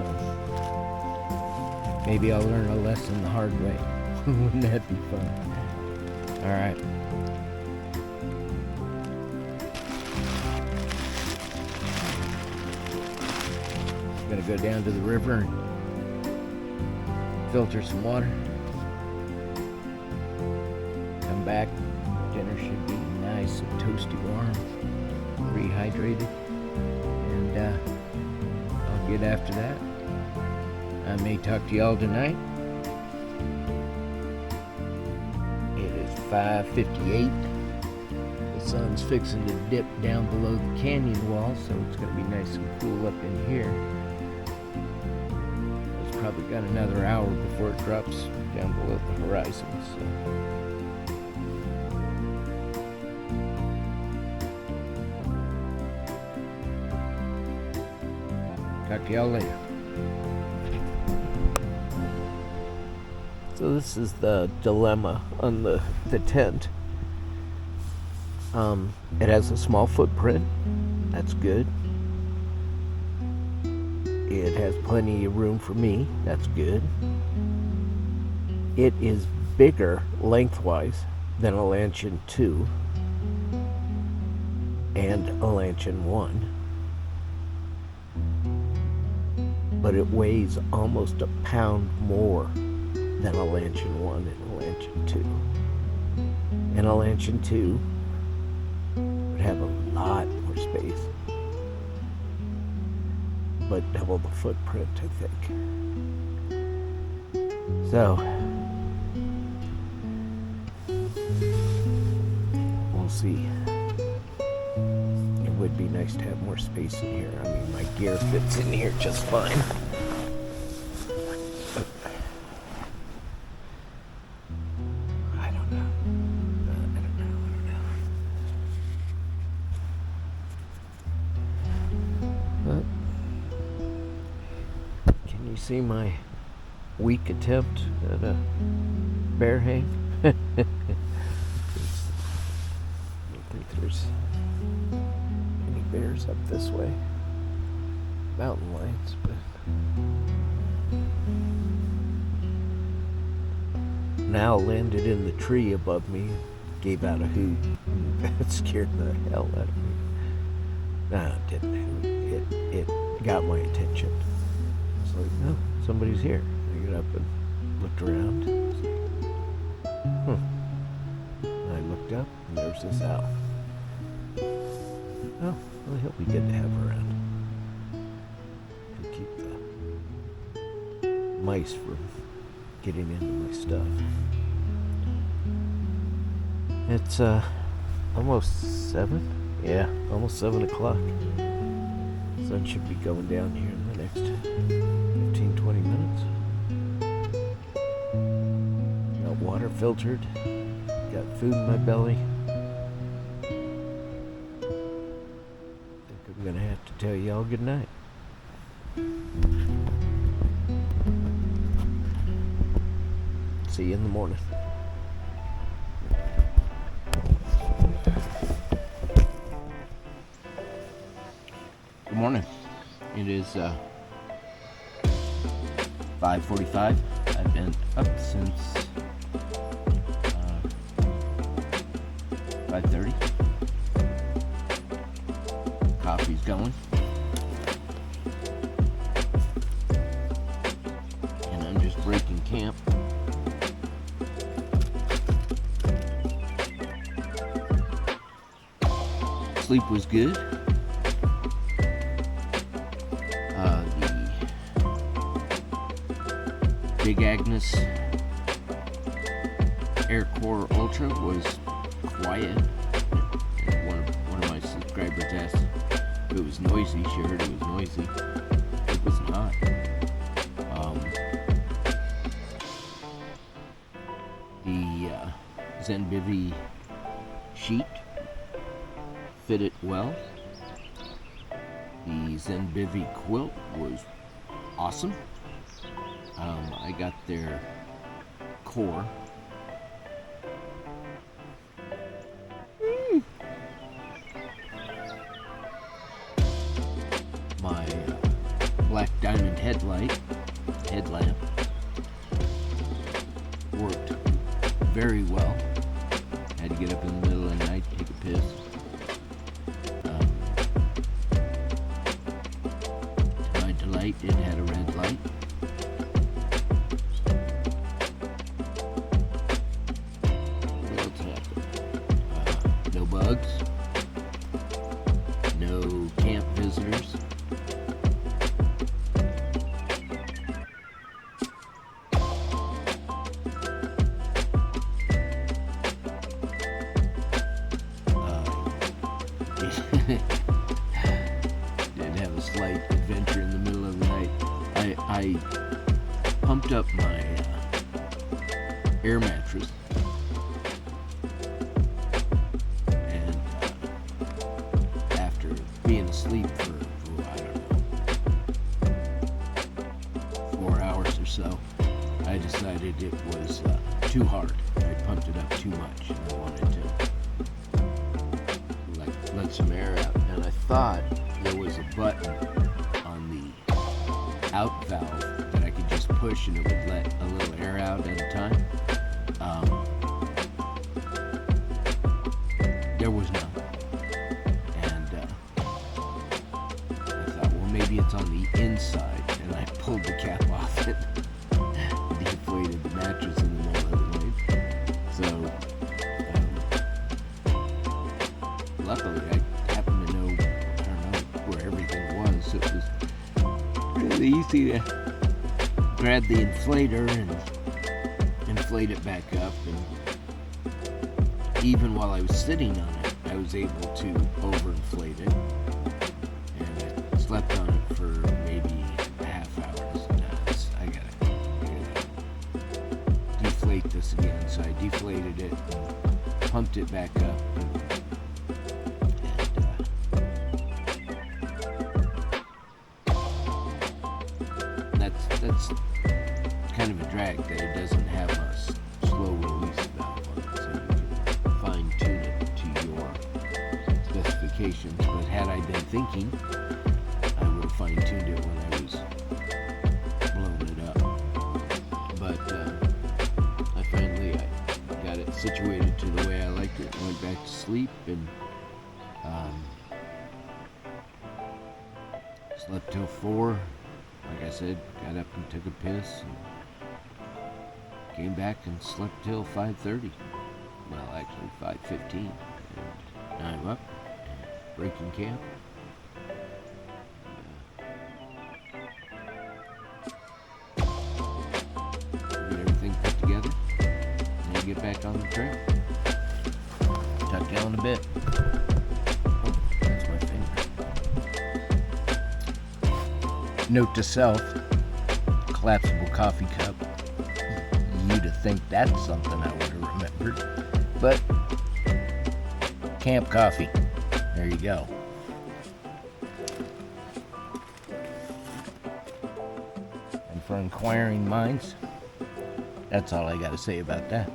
maybe I'll learn a lesson the hard way. Wouldn't that be fun? Alright. Gonna go down to the river and filter some water. Come back. Dinner should be nice and toasty warm, rehydrated, and I'll get after that. I may talk to y'all tonight. It is 5:58. The sun's fixing to dip down below the canyon wall, so it's going to be nice and cool up in here. It's probably got another hour before it drops down below the horizon. So. Talk to y'all later. So this is the dilemma on the tent. It has a small footprint. That's good. It has plenty of room for me. That's good. It is bigger lengthwise than a Lancian 2 and a Lancian 1. But it weighs almost a pound more than a Lancian 1 and a Lancian 2. And a Lancian 2 would have a lot more space, but double the footprint, I think. So, we'll see. It would be nice to have more space in here. I mean, my gear fits in here just fine. I don't know. But can you see my weak attempt at a bear hang? I don't think there's any bears up this way. Mountain lions, but now landed in the tree above me, gave out a hoot. That scared the hell out of me. No, it didn't hoot. It got my attention. It's like, no, somebody's here. I got up and looked around. And I looked up, and there's this owl. Oh, well, he'll be good to have around. To keep the mice from getting into my stuff. It's almost 7. Yeah, almost 7 o'clock. Sun should be going down here in the next 15-20 minutes. Got water filtered. Got food in my belly. Think I'm gonna have to tell y'all good night. See you in the morning. Morning. It is 5:45. I've been up since 5:30. Coffee's going. And I'm just breaking camp. Sleep was good. The big Agnus Air Core Ultra was quiet. One of my subscribers asked if it was noisy. She heard it was noisy. It was not. The ZenBivy sheet fitted well. The ZenBivy quilt was awesome. I got their core. My black diamond headlamp worked very well. Had to get up in the middle of the night to take a piss. To my delight, it had a red light. What else happened? No bugs. No camp visitors. Did have a slight adventure in the middle of the night. I pumped up my air mattress, and after being asleep for I don't know, 4 hours or so, I decided it was too hard. I pumped it up too much, and I wanted to let some air out, and I thought there was a button on the out valve that I could just push and it would let a little air out at a time. There was none, and I thought, well, maybe it's on the inside, and I pulled the cap off it, deflated the mattress in the middle of the night. So luckily, I happened to know, I don't know where everything was. It was really easy to grab the inflator and inflate it back up. And even while I was sitting on it, I was able to overinflate it. And I slept on it for maybe a half hour. So now I gotta deflate this again. So I deflated it and pumped it back up. That's kind of a drag that it doesn't have a slow release valve on it, so you can fine tune it to your specifications. But had I been thinking, I would have fine tuned it when I was blowing it up. But I got it situated to the way I liked it and went back to sleep, and slept till 4. Like I said, got up and took a piss, and came back and slept till 5:30. Well, actually 5:15. And now I'm up and breaking camp. Get everything put together, and then get back on the trail. Tuck down a bit. Oh, that's my finger. Note to self, collapsible coffee cup. You'd have think that's something I would have remembered. But camp coffee. There you go. And for inquiring minds, that's all I got to say about that.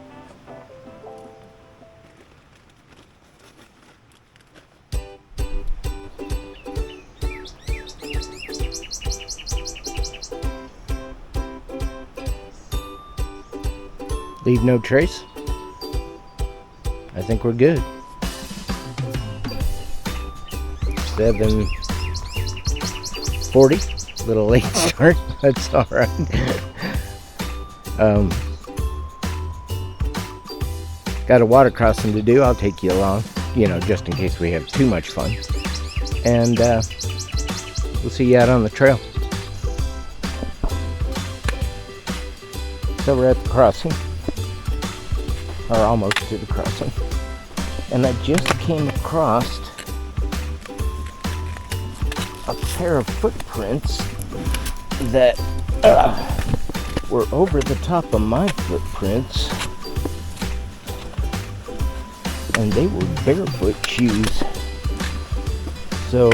Leave no trace. I think we're good. 7:40. Little late start. That's all right. Got a water crossing to do. I'll take you along, just in case we have too much fun. And we'll see you out on the trail. So we're at the crossing, or almost to the crossing. And I just came across a pair of footprints that were over the top of my footprints, and they were barefoot shoes. So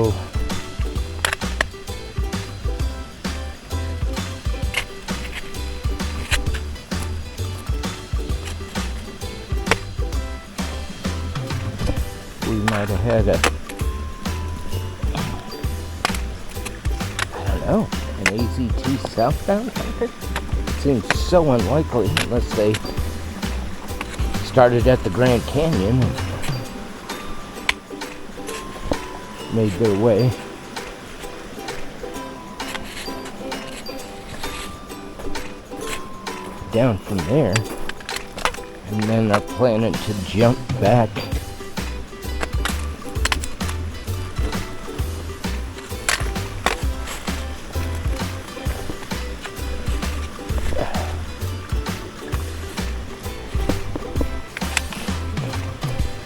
we might have had an AZT southbound hiker? Seems so unlikely unless they started at the Grand Canyon and made their way. Down from there, and then are planning to jump back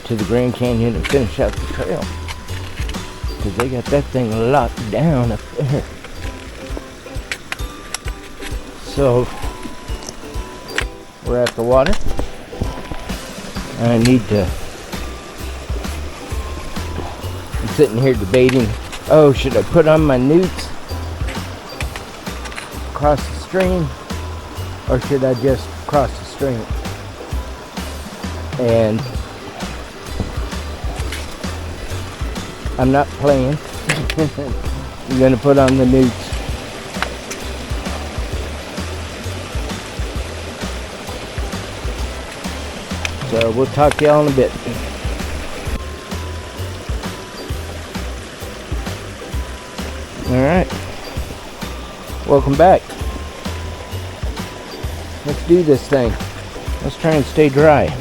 to the Grand Canyon and finish out the trail, because they got that thing locked down up there. So we're at the water. I'm sitting here debating, should I put on my newts across the stream, or should I just cross the stream? And I'm not playing. I'm gonna put on the newts. So we'll talk to y'all in a bit. Alright. Welcome back. Let's do this thing. Let's try and stay dry.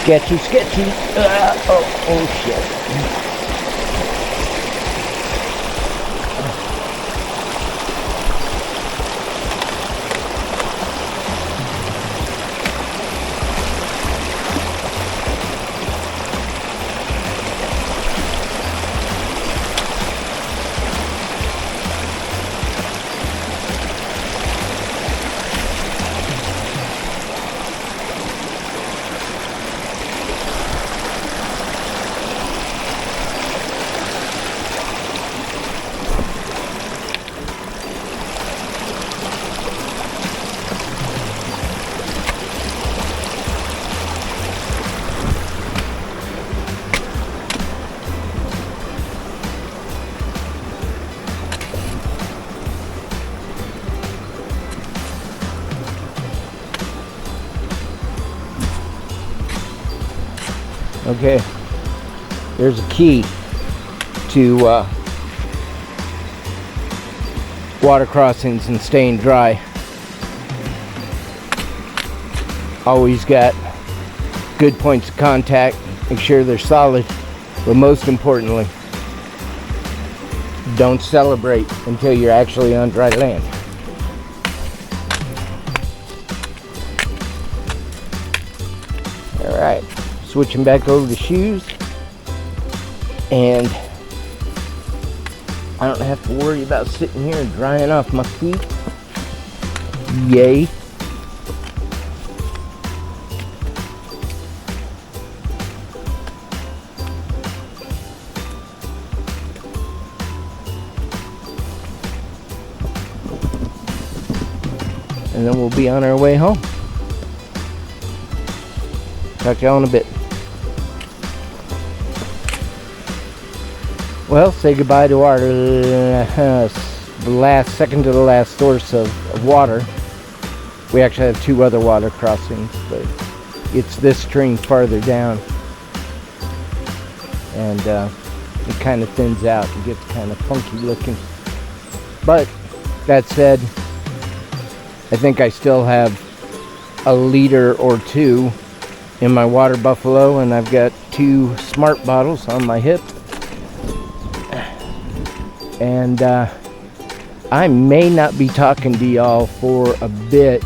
Sketchy. Oh shit. Okay, there's a key. to water crossings and staying dry. Always got good points of contact, make sure they're solid, but most importantly, don't celebrate until you're actually on dry land. Alright, switching back over to shoes, and I don't have to worry about sitting here and drying off my feet. Yay. And then we'll be on our way home. Talk to y'all in a bit. Well, say goodbye to our second to the last source of water. We actually have two other water crossings, but it's this stream farther down. And it kind of thins out and gets kind of funky looking. But that said, I think I still have a liter or two in my Waterbuffalo, and I've got 2 smart bottles on my hip. And I may not be talking to y'all for a bit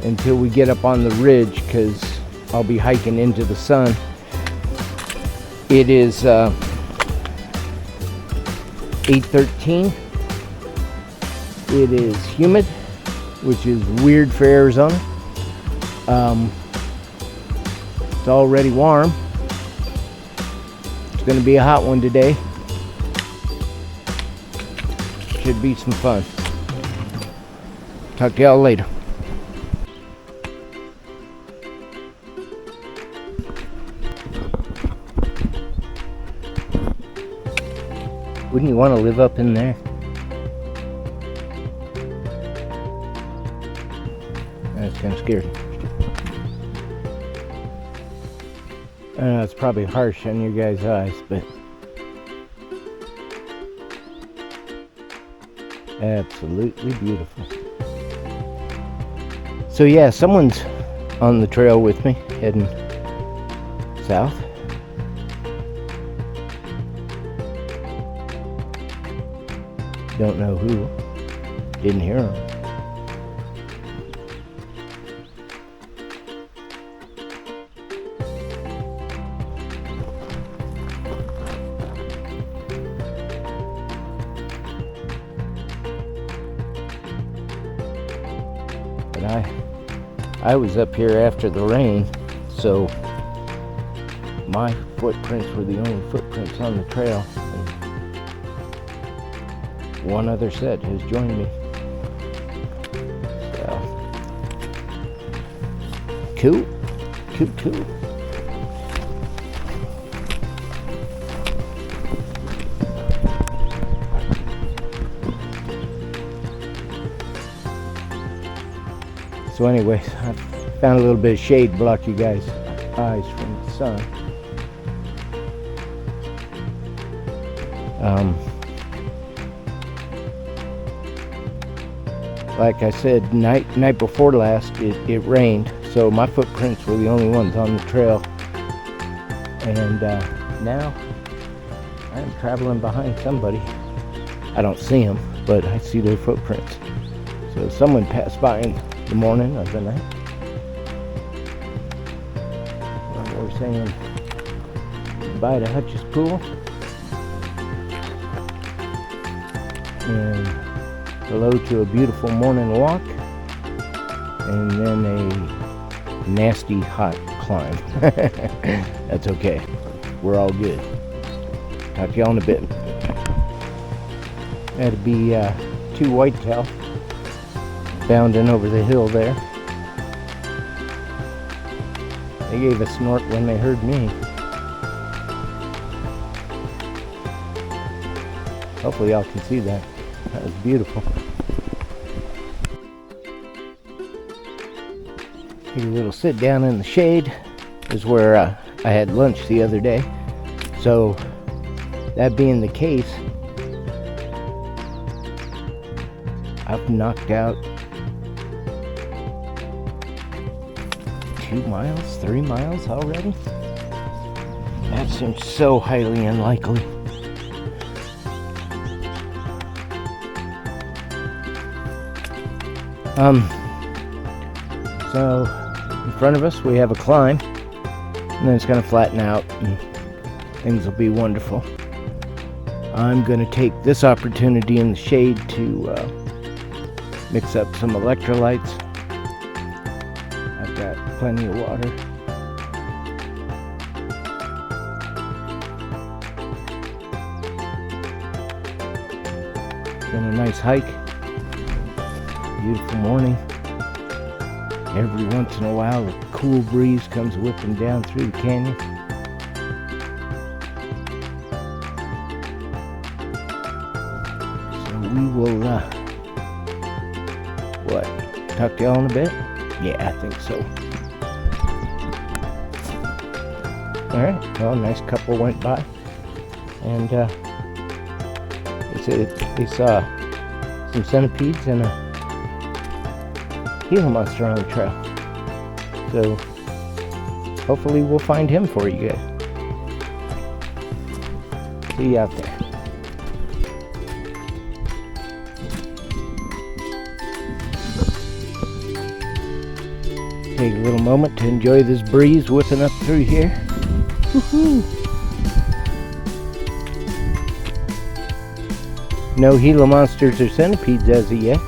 until we get up on the ridge, because I'll be hiking into the sun. It is 8:13. It is humid, which is weird for Arizona. It's already warm. It's going to be a hot one today. Should be some fun. Talk to y'all later. Wouldn't you want to live up in there? That's kind of scary. I know it's probably harsh on your guys' eyes, but absolutely beautiful. So yeah, someone's on the trail with me, heading south. Don't know who. Didn't hear him. But I was up here after the rain, so my footprints were the only footprints on the trail. One other set has joined me. So cool. So anyways, I found a little bit of shade to block you guys' eyes from the sun. Like I said, night before last, it rained, so my footprints were the only ones on the trail. And now I'm traveling behind somebody. I don't see them, but I see their footprints. So someone passed by in the morning of the night. We're saying goodbye to Hutch's pool. And hello to a beautiful morning walk, and then a nasty hot climb. That's okay. We're all good. Talk to y'all in a bit. That'd be 2 whitetail bounding over the hill there. They gave a snort when they heard me. Hopefully y'all can see that. That was beautiful. Take a little sit down in the shade. Is where I had lunch the other day. So That being the case, I've knocked out 2 miles, 3 miles already. That seems so highly unlikely. So in front of us we have a climb, and then it's going to flatten out and things will be wonderful. I'm going to take this opportunity in the shade to mix up some electrolytes. I've got plenty of water. Been a nice hike. Beautiful morning. Every once in a while a cool breeze comes whipping down through the canyon. So we will talk to y'all in a bit? Yeah, I think so. Alright, well, a nice couple went by, and they saw some centipedes and a Gila monster on the trail. So hopefully we'll find him for you guys. See you out there. Take a little moment to enjoy this breeze whipping up through here. Woohoo! No Gila monsters or centipedes as of yet.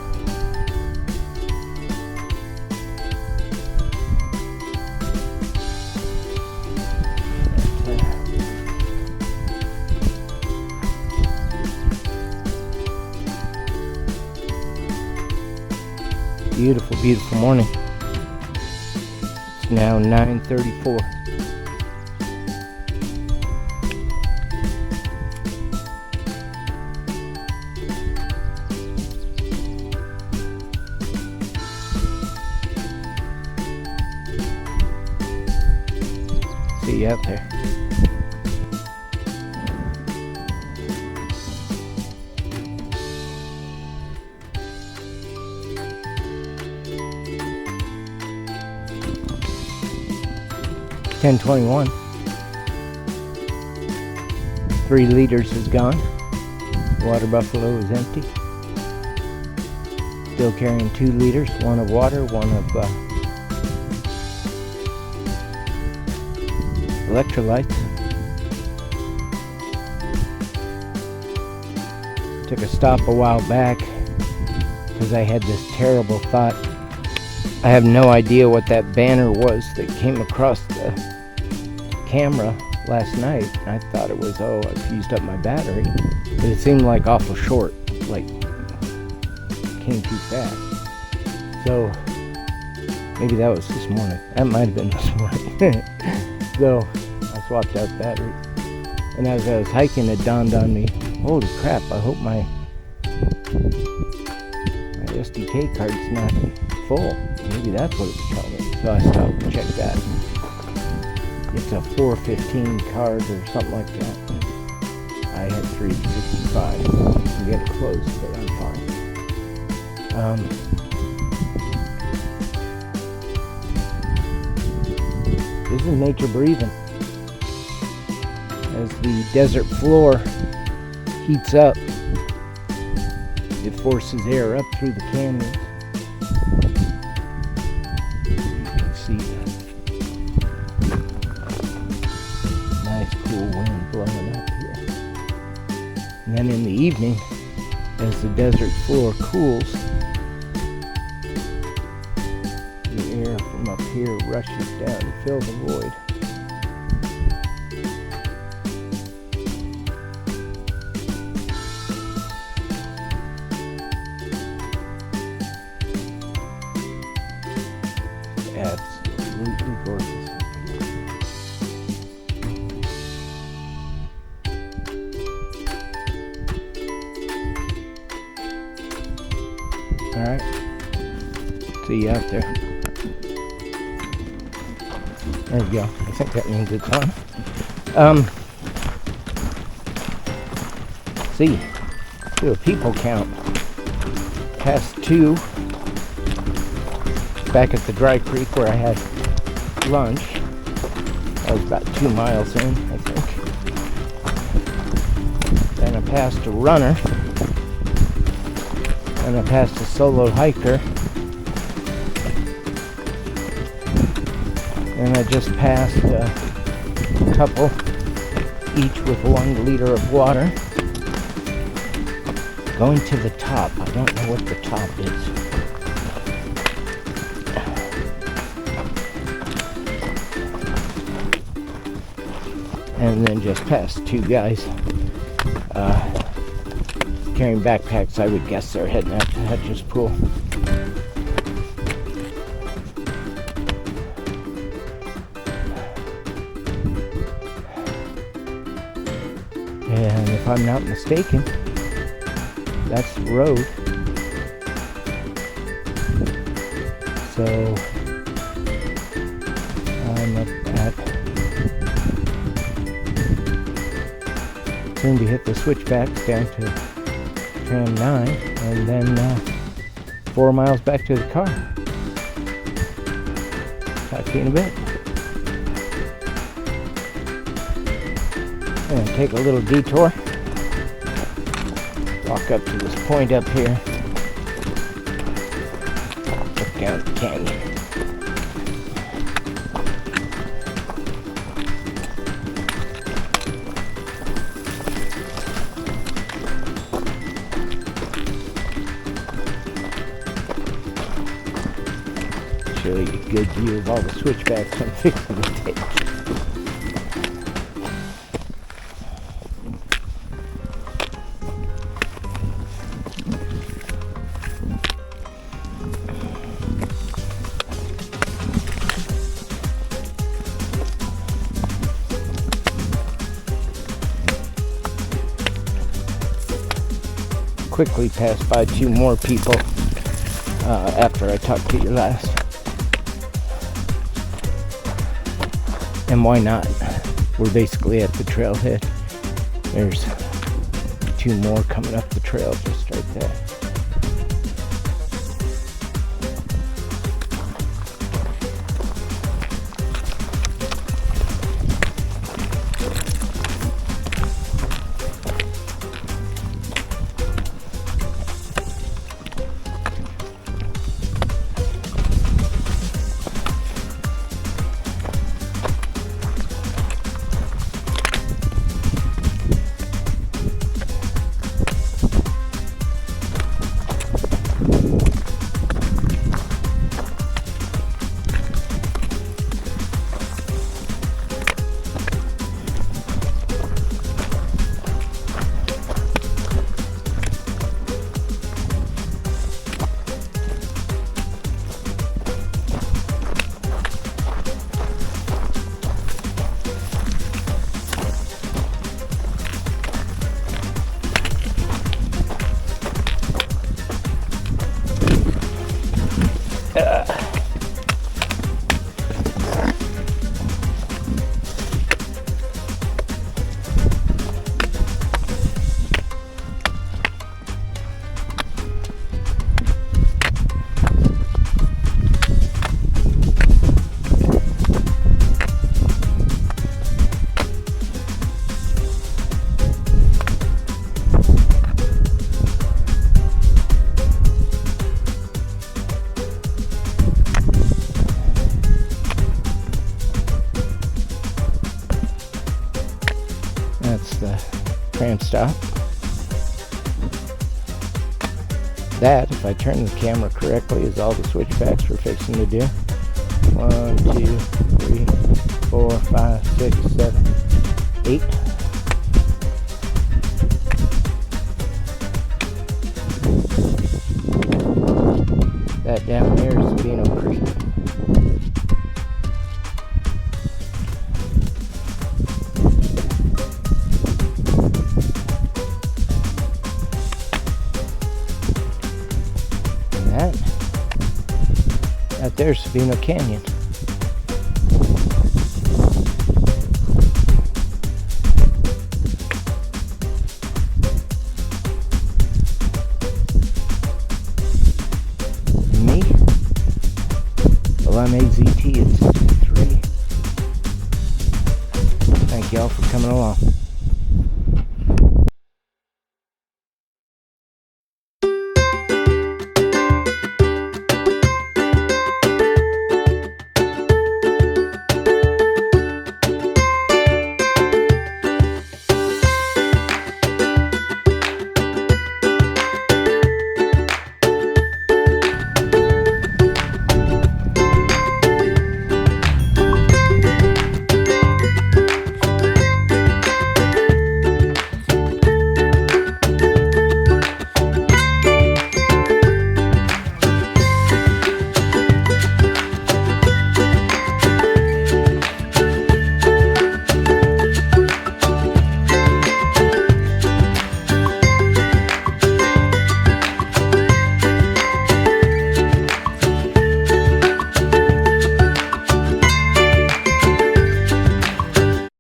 Beautiful, beautiful morning. It's now 9:34. See you out there. $10.21. 3 liters is gone. Waterbuffalo is empty. Still carrying 2 liters, one of water, one of electrolytes. Took a stop a while back because I had this terrible thought. I have no idea what that banner was that came across the camera last night. I thought it was, oh, I've used up my battery. But it seemed like awful short, like came too fast. So maybe that was this morning. That might have been this morning. So I swapped out batteries. And as I was hiking, it dawned on me, holy crap, I hope my SDK card's not full. Maybe that's what it was telling me. So I stopped and checked that. It's a 415 card or something like that. I had 365. I'm getting close, but I'm fine. This is nature breathing. As the desert floor heats up, it forces air up through the canyons. You can see that nice cool wind blowing up here. And then in the evening, as the desert floor cools, the air from up here rushes down to fill the void. Absolutely gorgeous. Alright. See you out there. There we go. I think that means it's on. see. Do a people count. Passed 2 back at the dry creek where I had lunch. I was about 2 miles in, I think. Then I passed a runner. And I passed a solo hiker. And I just passed a couple, each with 1 liter of water. Going to the top. I don't know what the top is. And then just past 2 guys carrying backpacks. I would guess they're heading out to Hutch's pool. And if I'm not mistaken, that's the road. So I'm up at, soon to hit the switchbacks down to tram 9, and then 4 miles back to the car. Talk to you in a bit. And take a little detour. Walk up to this point up here. Look down the canyon. Show you a good view of all the switchbacks I'm fixing to take. Quickly passed by 2 more people after I talked to you last. And why not? We're basically at the trailhead. There's 2 more coming up the trail just right there. Tram stop. That, if I turn the camera correctly, is all the switchbacks we're fixing to do. 1, 2, 3, 4, 5, 6, 7, 8. That down there is Sabino Creek. There's Sabino Canyon. I'm AZT at 63. Thank y'all for coming along.